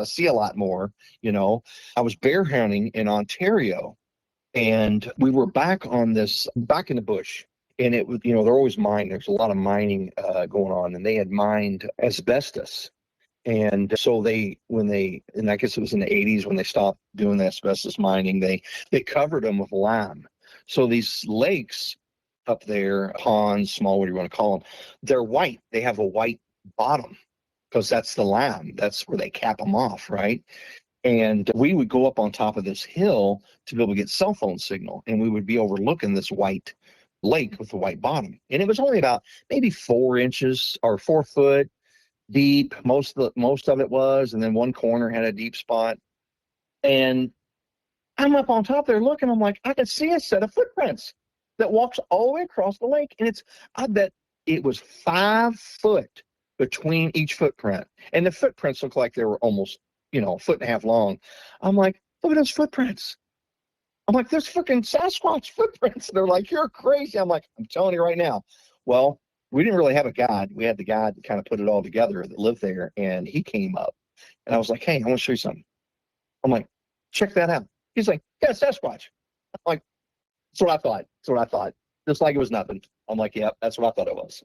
[SPEAKER 2] see a lot more. I was bear hunting in Ontario, and we were back in the bush And it was, they're always mining. There's a lot of mining going on, and they had mined asbestos. And so and I guess it was in the 80s when they stopped doing the asbestos mining, they covered them with lime. So these lakes up there, ponds, small, what do you want to call them, they're white. They have a white bottom because that's the lime. That's where they cap them off, right? And we would go up on top of this hill to be able to get cell phone signal, and we would be overlooking this white lake with the white bottom. And it was only about maybe 4 inches or 4 foot deep. Most of it was, and then one corner had a deep spot. And I'm up on top there looking. I'm like, I could see a set of footprints that walks all the way across the lake, and I bet it was 5 foot between each footprint, and the footprints looked like they were almost a foot and a half long. I'm like, look at those footprints. I'm like, there's freaking Sasquatch footprints. They're like, you're crazy. I'm like, I'm telling you right now. Well, we didn't really have a guide. We had the guide that kind of put it all together that lived there, and he came up, and I was like, hey, I want to show you something. I'm like, check that out. He's like, yeah, Sasquatch. I'm like, that's what I thought. That's what I thought. Just like it was nothing. I'm like, yeah, that's what I thought it was.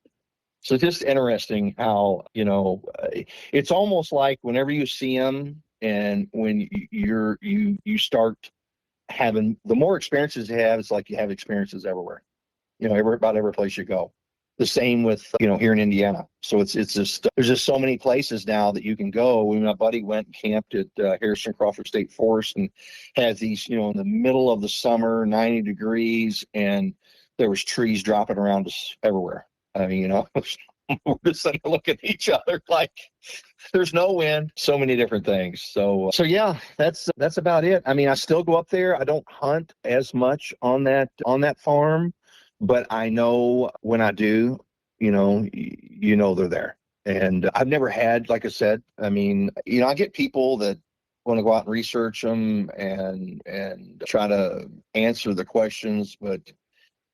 [SPEAKER 2] So just interesting how, it's almost like whenever you see them, and when you start having, the more experiences you have, it's like you have experiences everywhere, about every place you go. The same with, here in Indiana. So it's just, there's just so many places now that you can go. My buddy went and camped at Harrison Crawford State Forest, and had these, in the middle of the summer, 90 degrees, and there was trees dropping around us everywhere. I mean, we're just sitting there looking at each other like there's no wind, so many different things. So yeah, that's about it. I mean, I still go up there. I don't hunt as much on that farm, but I know when I do, they're there. And I've never had, like I said, I mean, I get people that want to go out and research them and try to answer the questions, but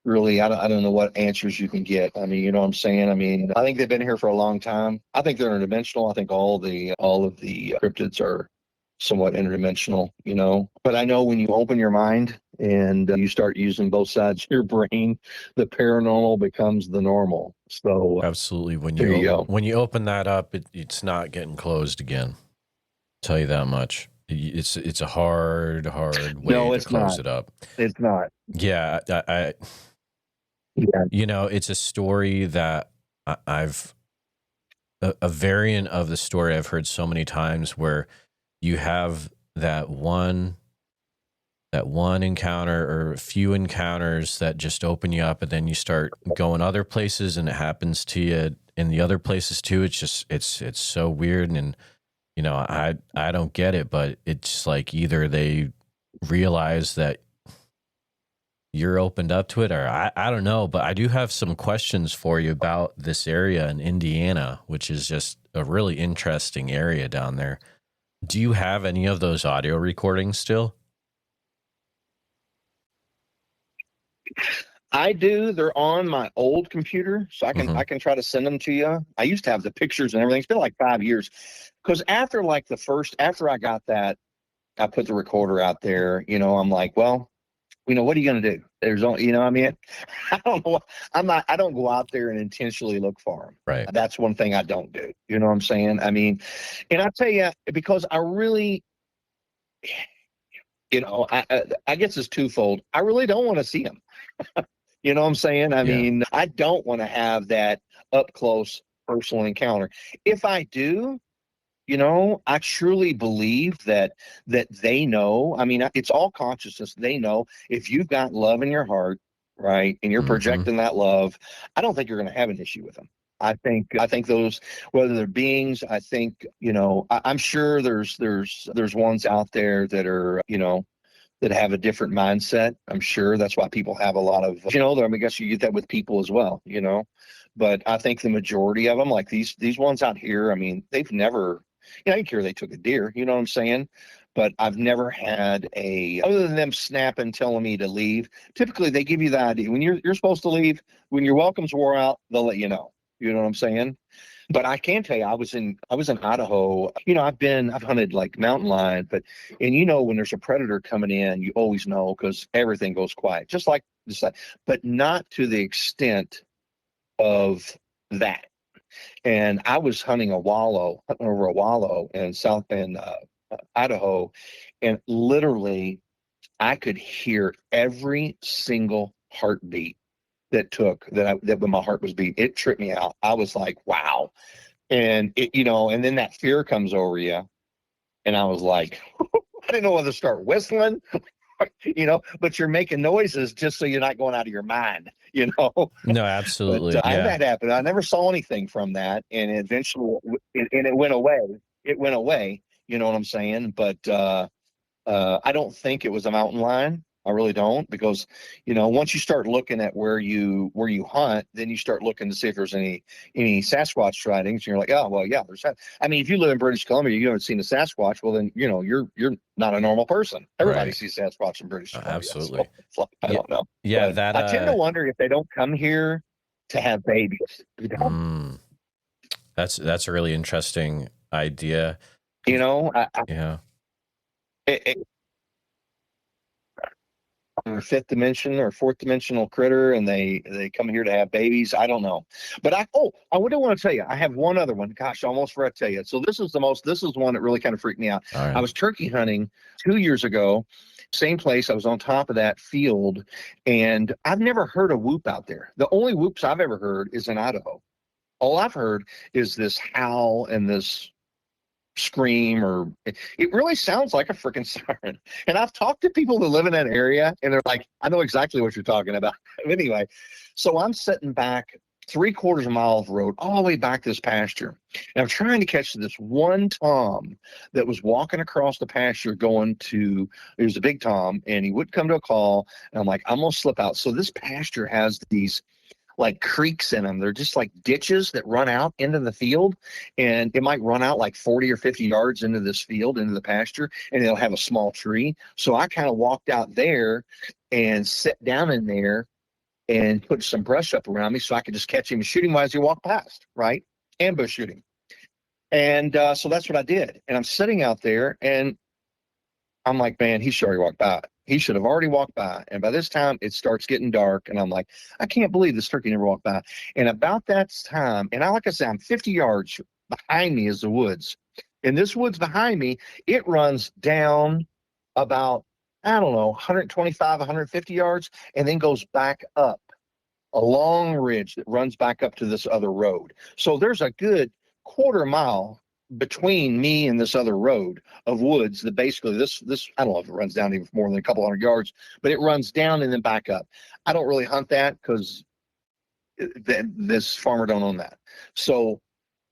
[SPEAKER 2] really, I don't know what answers you can get. I mean, you know what I'm saying? I mean, I think they've been here for a long time. I think they're interdimensional. I think all of the cryptids are somewhat interdimensional, But I know when you open your mind and you start using both sides of your brain, the paranormal becomes the normal. So
[SPEAKER 1] Absolutely.
[SPEAKER 2] go.
[SPEAKER 1] When you open that up, it's not getting closed again. I'll tell you that much. It's a hard way to close it up.
[SPEAKER 2] It's not.
[SPEAKER 1] Yeah, it's a story that I've a variant of the story I've heard so many times, where you have that one encounter or a few encounters that just open you up, and then you start going other places and it happens to you in the other places too. It's just it's so weird, and I don't get it, but it's like either they realize that you're opened up to it, or I don't know. But I do have some questions for you about this area in Indiana, which is just a really interesting area down there. Do you have any of those audio recordings still?
[SPEAKER 2] I do. They're on my old computer, so I can try to send them to you. I used to have the pictures and everything. It's been like 5 years, because after I got that, I put the recorder out there. I'm like, well, what are you going to do? There's only, I mean, I don't know. I don't go out there and intentionally look for them.
[SPEAKER 1] Right.
[SPEAKER 2] That's one thing I don't do. You know what I'm saying? I mean, and I tell you, because I really, I guess it's twofold. I really don't want to see them. You know what I'm saying? I mean, I don't want to have that up close personal encounter. If I do, I truly believe that they know. I mean, it's all consciousness. They know if you've got love in your heart, right, and you're projecting that love, I don't think you're going to have an issue with them. I think those, whether they're beings, I think, I'm sure there's ones out there that are, that have a different mindset. I'm sure that's why people have a lot of, I guess you get that with people as well, but I think the majority of them, like these ones out here, I mean, they've never, I didn't care they took a deer, you know what I'm saying? But I've never had other than them snapping, telling me to leave. Typically they give you the idea when you're supposed to leave, when your welcome's wore out, they'll let you know. You know what I'm saying? But I can tell you, I was in Idaho. I've hunted like mountain lion, and when there's a predator coming in, you always know because everything goes quiet, but not to the extent of that. And I was hunting over a wallow in Idaho, and literally I could hear every single heartbeat that when my heart was beating. It tripped me out. I was like, wow. And and then that fear comes over you. And I was like, I didn't know whether to start whistling, but you're making noises just so you're not going out of your mind.
[SPEAKER 1] No,
[SPEAKER 2] But
[SPEAKER 1] absolutely.
[SPEAKER 2] I had
[SPEAKER 1] Yeah.
[SPEAKER 2] that happen. I never saw anything from that. And eventually, it went away. It went away. You know what I'm saying? But I don't think it was a mountain lion. I really don't, because once you start looking at where you hunt, then you start looking to see if there's any Sasquatch sightings. And you're like, oh well, yeah, there's that. I mean, if you live in British Columbia, you haven't seen a Sasquatch. Well, then you're not a normal person. Everybody
[SPEAKER 1] Right.
[SPEAKER 2] sees Sasquatch in British Columbia.
[SPEAKER 1] Absolutely.
[SPEAKER 2] So it's like, I
[SPEAKER 1] Yeah.
[SPEAKER 2] don't know.
[SPEAKER 1] Yeah.
[SPEAKER 2] But
[SPEAKER 1] That,
[SPEAKER 2] I tend to wonder if they don't come here to have babies.
[SPEAKER 1] that's a really interesting idea. Yeah.
[SPEAKER 2] It, or fifth dimension or fourth dimensional critter, and they come here to have babies. I don't know. But I would want to tell you, I have one other one. Gosh, I almost forgot to tell you. So this is one that really kind of freaked me out.
[SPEAKER 1] All right.
[SPEAKER 2] I was turkey hunting 2 years ago, same place. I was on top of that field, and I've never heard a whoop out there. The only whoops I've ever heard is in Idaho. All I've heard is this howl and this scream, or it really sounds like a freaking siren. And I've talked to people that live in that area, and they're like, I know exactly what you're talking about. Anyway, so I'm sitting back 3/4 mile of road all the way back this pasture, and I'm trying to catch this one tom that was walking across the pasture going to, it was a big tom, and he wouldn't come to a call. And I'm like, I'm gonna slip out. So this pasture has these like creeks in them. They're just like ditches that run out into the field, and it might run out like 40 or 50 yards into this field, into the pasture, and it'll have a small tree. So I kind of walked out there and sat down in there and put some brush up around me so I could just catch him and shoot him as he walked past, right? Ambush shooting. And so that's what I did. And I'm sitting out there, and I'm like, man, he should already walked by. He should have already walked by. And by this time, it starts getting dark. And I'm like, I can't believe this turkey never walked by. And about that time, and like I said, I'm 50 yards behind me is the woods. And this woods behind me, it runs down about, I don't know, 125, 150 yards, and then goes back up a long ridge that runs back up to this other road. So there's a good 1/4 mile between me and this other road of woods that basically this I don't know if it runs down even more than a couple hundred yards, but it runs down and then back up. I don't really hunt that because this farmer don't own that. So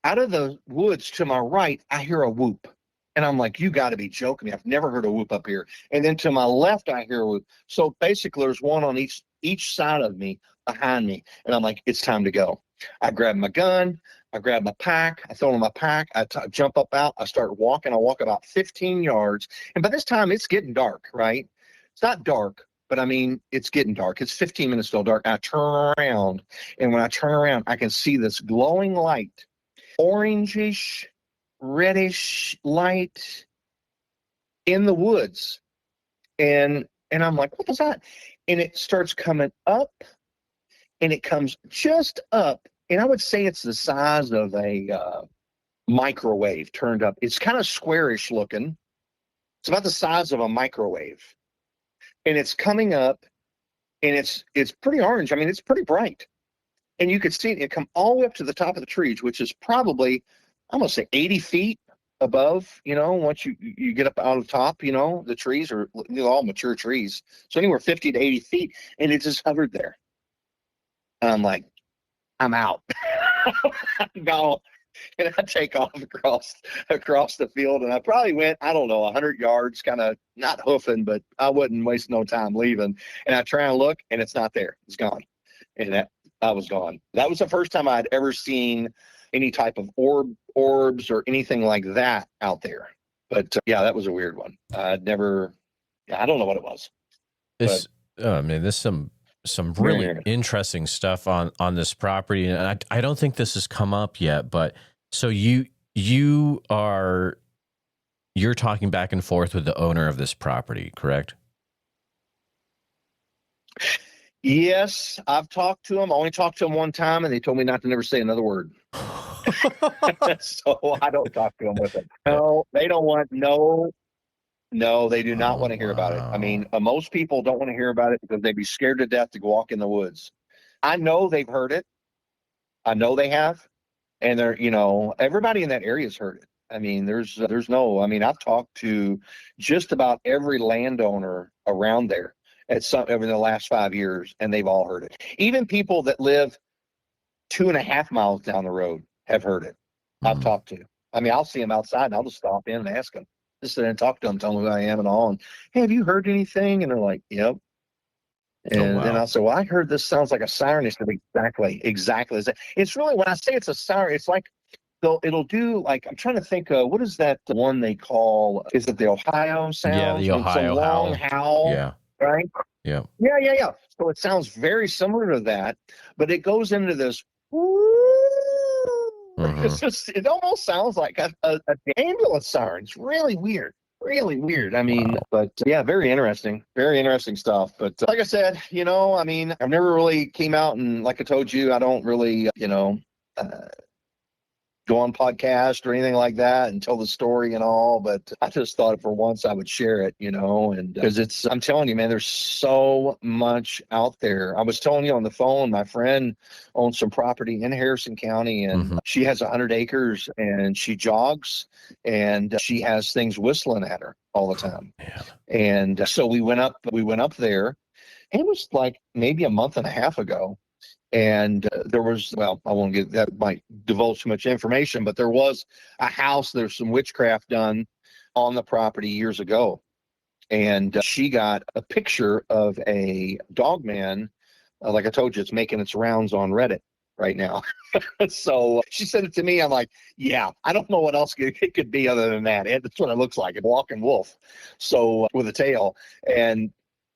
[SPEAKER 2] out of the woods to my right, I hear a whoop. And I'm like, you got to be joking me. I've never heard a whoop up here. And then to my left, I hear a whoop. So basically, there's one on each side of me, behind me. And I'm like, it's time to go. I grab my gun. I grab my pack. I throw in my pack. I jump up out. I start walking. I walk about 15 yards. And by this time, it's getting dark, right? It's not dark, but I mean, it's getting dark. It's 15 minutes till dark. I turn around. And when I turn around, I can see this glowing light, orangish, reddish light in the woods. And I'm like, what was that? And it starts coming up, and it comes just up. And I would say it's the size of a microwave turned up. It's kind of squarish looking. It's about the size of a microwave. And it's coming up, and it's pretty orange. I mean, it's pretty bright. And you could see it come all the way up to the top of the trees, which is probably, I'm going to say 80 feet above, once you get up out of the top, the trees are all mature trees. So anywhere 50 to 80 feet. And it just hovered there. And I'm like, I'm out. I'm gone. And I take off across the field. And I probably went, I don't know, 100 yards, kind of not hoofing, but I wouldn't waste no time leaving. And I try and look, and it's not there. It's gone. And I was gone. That was the first time I'd ever seen any type of orbs or anything like that out there. But yeah, that was a weird one. I don't know what it was.
[SPEAKER 1] I mean, there's some some
[SPEAKER 2] Very
[SPEAKER 1] really
[SPEAKER 2] interesting.
[SPEAKER 1] interesting stuff on this property, and I don't think this has come up yet, but so you're talking back and forth with the owner of this property, correct?
[SPEAKER 2] Yes, I've talked to them. I only talked to them one time, and they told me not to never say another word. So I don't talk to them with it. No, they don't want no, they do not want to hear about it. I mean, most people don't want to hear about it because they'd be scared to death to go walk in the woods. I know they've heard it. I know they have, and everybody in that area has heard it. I mean, I mean, I've talked to just about every landowner around there over the last 5 years, and they've all heard it. Even people that live 2.5 miles down the road have heard it. I've talked to. I mean, I'll see them outside, and I'll just stop in and ask them. Just sit and talk to them, tell them who I am and all. And hey, have you heard anything? And they're like, yep. And then I'll say, well, I heard this sounds like a siren. They said, exactly. It's really, when I say it's a siren, it's like it'll do, like, I'm trying to think of, what is that one they call, is it the Ohio sound?
[SPEAKER 1] Yeah, the Ohio
[SPEAKER 2] it's a long howl.
[SPEAKER 1] Yeah.
[SPEAKER 2] Right?
[SPEAKER 1] Yeah.
[SPEAKER 2] Yeah. So it sounds very similar to that, but it goes into this. It almost sounds like a ambulance siren. It's really weird. Really weird. I mean, but yeah, very interesting stuff. But like I said, I mean, I've never really came out, and like I told you, I don't really, go on podcast or anything like that and tell the story and all, but I just thought for once I would share it, and because I'm telling you, man, there's so much out there. I was telling you on the phone, my friend owns some property in Harrison County, and she has 100 acres, and she jogs, and she has things whistling at her all the time. And so we went up there, and it was like maybe a month and a half ago. And there was, well, I won't get that, might divulge too much information, but there was a house, there's some witchcraft done on the property years ago. And she got a picture of a dog man. Like I told you, it's making its rounds on Reddit right now. So she sent it to me. I'm like, yeah, I don't know what else it could be other than that. That's what it looks like, a walking wolf. So with a tail. And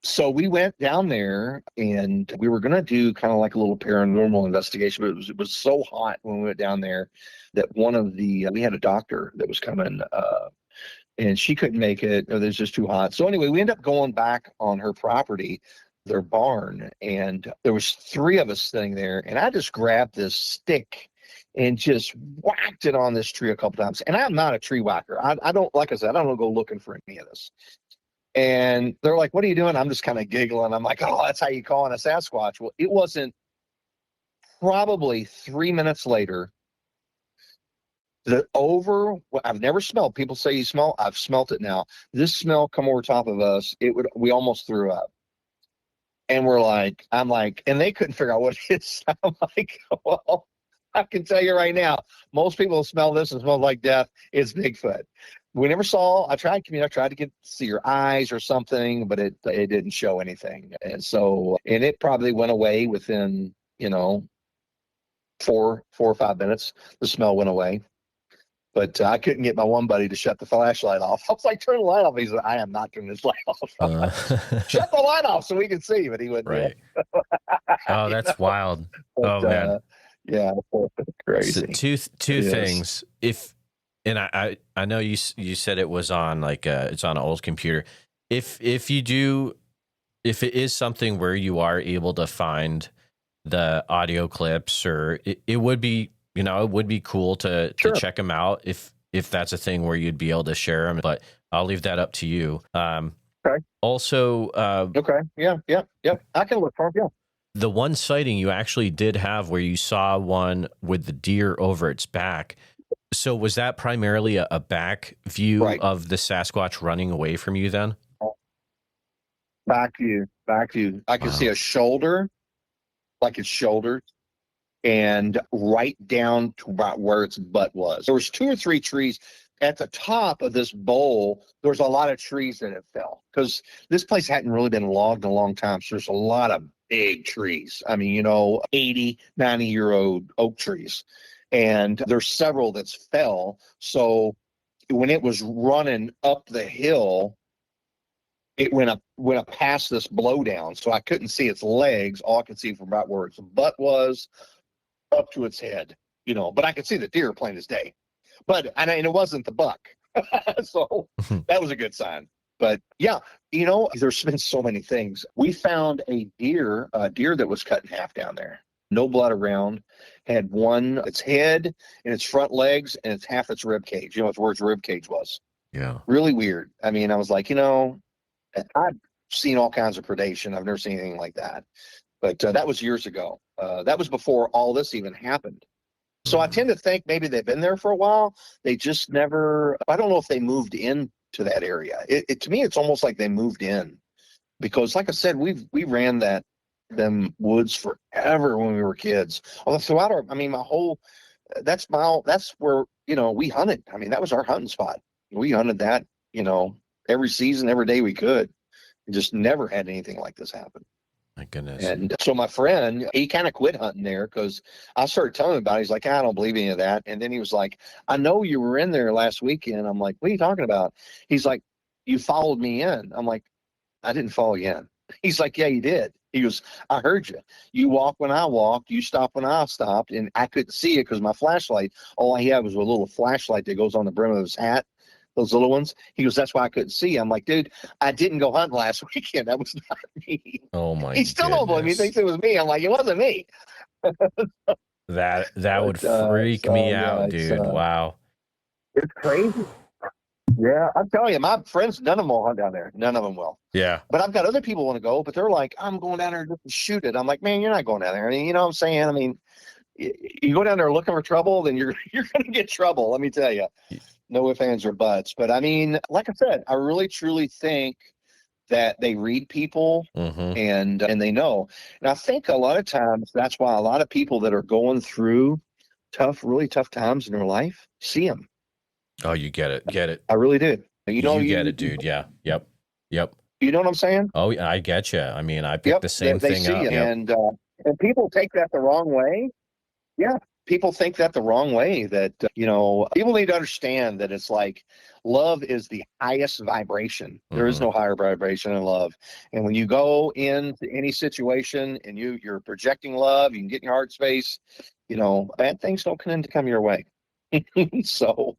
[SPEAKER 2] so we went down there, and we were going to do kind of like a little paranormal investigation, but it was so hot when we went down there that we had a doctor that was coming, and she couldn't make it. It was just too hot. So anyway, we ended up going back on her property, their barn, and there was 3 of us sitting there, and I just grabbed this stick and just whacked it on this tree a couple times. And I'm not a tree whacker. I don't, like I said, I don't go looking for any of this. And they're like, what are you doing? I'm just kind of giggling. I'm like, oh, that's how you call in a Sasquatch. Well, it wasn't probably 3 minutes later. I've never smelled. People say you smell. I've smelt it now. This smell come over top of us. We almost threw up. And I'm like, and they couldn't figure out what it is. I'm like, well, I can tell you right now, most people smell this and smell like death. It's Bigfoot. We never saw. I tried to see your eyes or something, but it didn't show anything. And so, and it probably went away within 4 or 5 minutes. The smell went away. But I couldn't get my one buddy to shut the flashlight off. I was like, turn the light off. He's like, I am not turning this light off. Shut the light off so we can see. But he wouldn't.
[SPEAKER 1] Right. Oh, that's wild.
[SPEAKER 2] But,
[SPEAKER 1] man.
[SPEAKER 2] Yeah, crazy.
[SPEAKER 1] So two things. And I know you said it was on it's on an old computer. If it is something where you are able to find the audio clips, or it would be, it would be cool to check them out if that's a thing where you'd be able to share them, but I'll leave that up to you.
[SPEAKER 2] Okay.
[SPEAKER 1] Also,
[SPEAKER 2] okay. Yeah. I can look for them. Yeah.
[SPEAKER 1] The one sighting you actually did have where you saw one with the deer over its back. So was that primarily a back view of the Sasquatch running away from you then?
[SPEAKER 2] Back view. I could see a shoulder, like its shoulders, and right down to about where its butt was. There was 2 or 3 trees at the top of this bowl. There was a lot of trees that it fell because this place hadn't really been logged in a long time. So there's a lot of big trees. I mean, 80, 90-year-old oak trees. And there's several that's fell. So when it was running up the hill, it went up past this blowdown, so I couldn't see its legs. All I could see from about where its butt was up to its head, but I could see the deer plain as day. And it wasn't the buck. So that was a good sign. But yeah, there's been so many things. We found a deer that was cut in half down there. No blood around. Had its head and its front legs and it's half its rib cage. It's where its rib cage was.
[SPEAKER 1] Yeah.
[SPEAKER 2] Really weird. I mean, I was like, I've seen all kinds of predation. I've never seen anything like that. But that was years ago. That was before all this even happened. So I tend to think maybe they've been there for a while. They just never, I don't know if they moved into that area. To me, it's almost like they moved in because like I said, we ran them woods forever when we were kids. Although that's where, we hunted. I mean, that was our hunting spot. We hunted that, every season, every day we could. We just never had anything like this happen.
[SPEAKER 1] My goodness.
[SPEAKER 2] And so my friend, he kind of quit hunting there because I started telling him about it. He's like, I don't believe any of that. And then he was like, I know you were in there last weekend. I'm like, what are you talking about? He's like, you followed me in. I'm like, I didn't follow you in. He's like, yeah, you did. He goes, I heard you. You walked when I walked. You stopped when I stopped. And I couldn't see it because my flashlight, all I had was a little flashlight that goes on the brim of his hat. Those little ones. He goes, that's why I couldn't see. I'm like, dude, I didn't go hunting last weekend. That was not me.
[SPEAKER 1] Oh my!
[SPEAKER 2] He still don't believe me. He thinks it was me. I'm like, it wasn't me.
[SPEAKER 1] That would freak me out, dude. Wow.
[SPEAKER 2] It's crazy. Yeah, I'm telling you, my friends, none of them will hunt down there. None of them will.
[SPEAKER 1] Yeah.
[SPEAKER 2] But I've got other people want to go, but they're like, I'm going down there just to shoot it. I'm like, man, you're not going down there. I mean, you know what I'm saying? I mean, you go down there looking for trouble, then you're going to get trouble. Let me tell you. No ifs, ands, or buts. But I mean, like I said, I really, truly think that they read people and they know. And I think a lot of times that's why a lot of people that are going through really tough times in their life see them.
[SPEAKER 1] Oh, you get it.
[SPEAKER 2] I really do.
[SPEAKER 1] You get it, dude. Yeah. Yep.
[SPEAKER 2] You know what I'm saying?
[SPEAKER 1] Oh, yeah, I get you. I mean, I picked the same
[SPEAKER 2] they
[SPEAKER 1] thing
[SPEAKER 2] see
[SPEAKER 1] up.
[SPEAKER 2] It. Yep. And people take that the wrong way. Yeah. People think that the wrong way, that, people need to understand that it's like love is the highest vibration. There is no higher vibration than love. And when you go into any situation and you're projecting love, you can get in your heart space, bad things don't tend to come your way. So,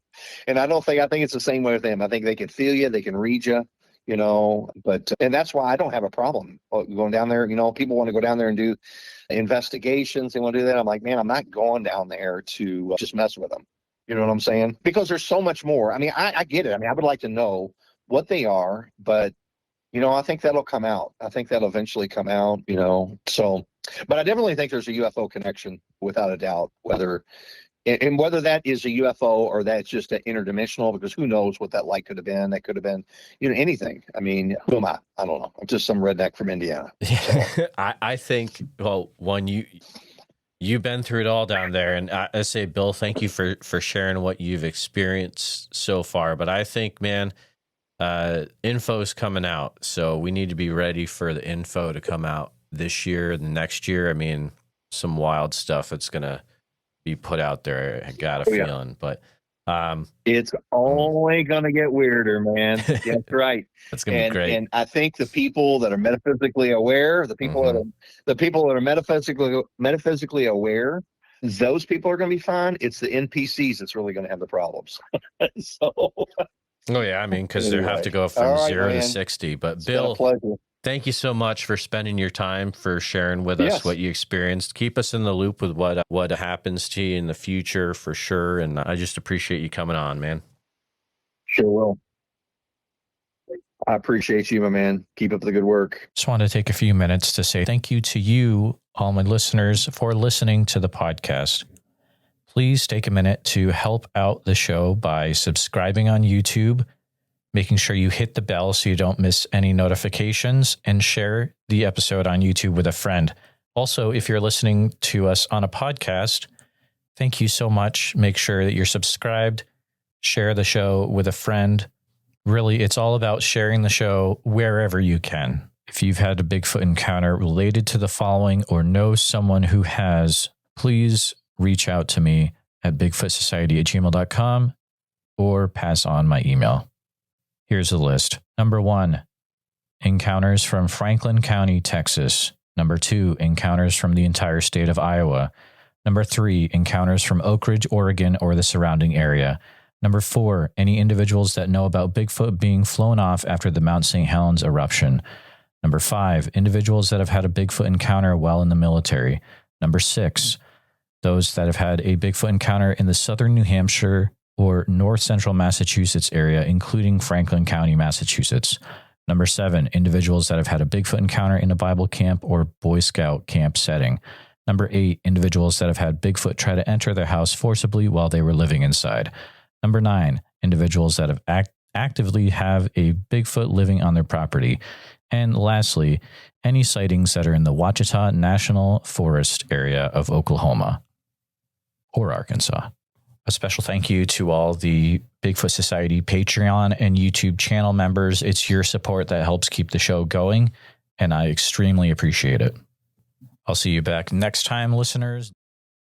[SPEAKER 2] and I think it's the same way with them. I think they can feel you, they can read you, and that's why I don't have a problem going down there. People want to go down there and do investigations. They want to do that. I'm like, man, I'm not going down there to just mess with them. You know what I'm saying? Because there's so much more. I mean, I get it. I mean, I would like to know what they are, but I think that'll come out. I think that'll eventually come out, so, but I definitely think there's a UFO connection without a doubt, whether that is a UFO or that's just an interdimensional, because who knows what that light could have been. That could have been, anything. I mean, who am I? I don't know. I'm just some redneck from Indiana. So.
[SPEAKER 1] I think, well, one, you've been through it all down there. And I say, Bill, thank you for sharing what you've experienced so far. But I think, man, info's coming out. So we need to be ready for the info to come out this year and the next year. I mean, some wild stuff it's going to be put out there. I got a feeling, but
[SPEAKER 2] it's only gonna get weirder, man. That's right.
[SPEAKER 1] That's gonna be great.
[SPEAKER 2] And I think the people that are metaphysically aware, the people that are metaphysically aware, those people are gonna be fine. It's the NPCs that's really gonna have the problems. So.
[SPEAKER 1] Oh yeah, I mean, because they have to go from 0 to 60. But it's Bill, thank you so much for spending your time, for sharing with us what you experienced. Keep us in the loop with what happens to you in the future for sure. And I just appreciate you coming on, man.
[SPEAKER 2] Sure will. I appreciate you, my man. Keep up the good work.
[SPEAKER 1] Just want to take a few minutes to say thank you to you, all my listeners, for listening to the podcast. Please take a minute to help out the show by subscribing on YouTube, making sure you hit the bell so you don't miss any notifications, and share the episode on YouTube with a friend. Also, if you're listening to us on a podcast, thank you so much. Make sure that you're subscribed, share the show with a friend. Really, it's all about sharing the show wherever you can. If you've had a Bigfoot encounter related to the following or know someone who has, please reach out to me at bigfootsociety@gmail.com or pass on my email. Here's a list. Number 1, encounters from Franklin County, Texas. Number 2, encounters from the entire state of Iowa. Number 3, encounters from Oak Ridge, Oregon, or the surrounding area. Number 4, any individuals that know about Bigfoot being flown off after the Mount St. Helens eruption. Number 5, individuals that have had a Bigfoot encounter while in the military. Number 6, those that have had a Bigfoot encounter in the southern New Hampshire or north central Massachusetts area, including Franklin County, Massachusetts. Number 7, individuals that have had a Bigfoot encounter in a Bible camp or Boy Scout camp setting. Number 8, individuals that have had Bigfoot try to enter their house forcibly while they were living inside. Number 9, individuals that have actively have a Bigfoot living on their property. And lastly, any sightings that are in the Ouachita National Forest area of Oklahoma or Arkansas. A special thank you to all the Bigfoot Society Patreon and YouTube channel members. It's your support that helps keep the show going, and I extremely appreciate it. I'll see you back next time, listeners.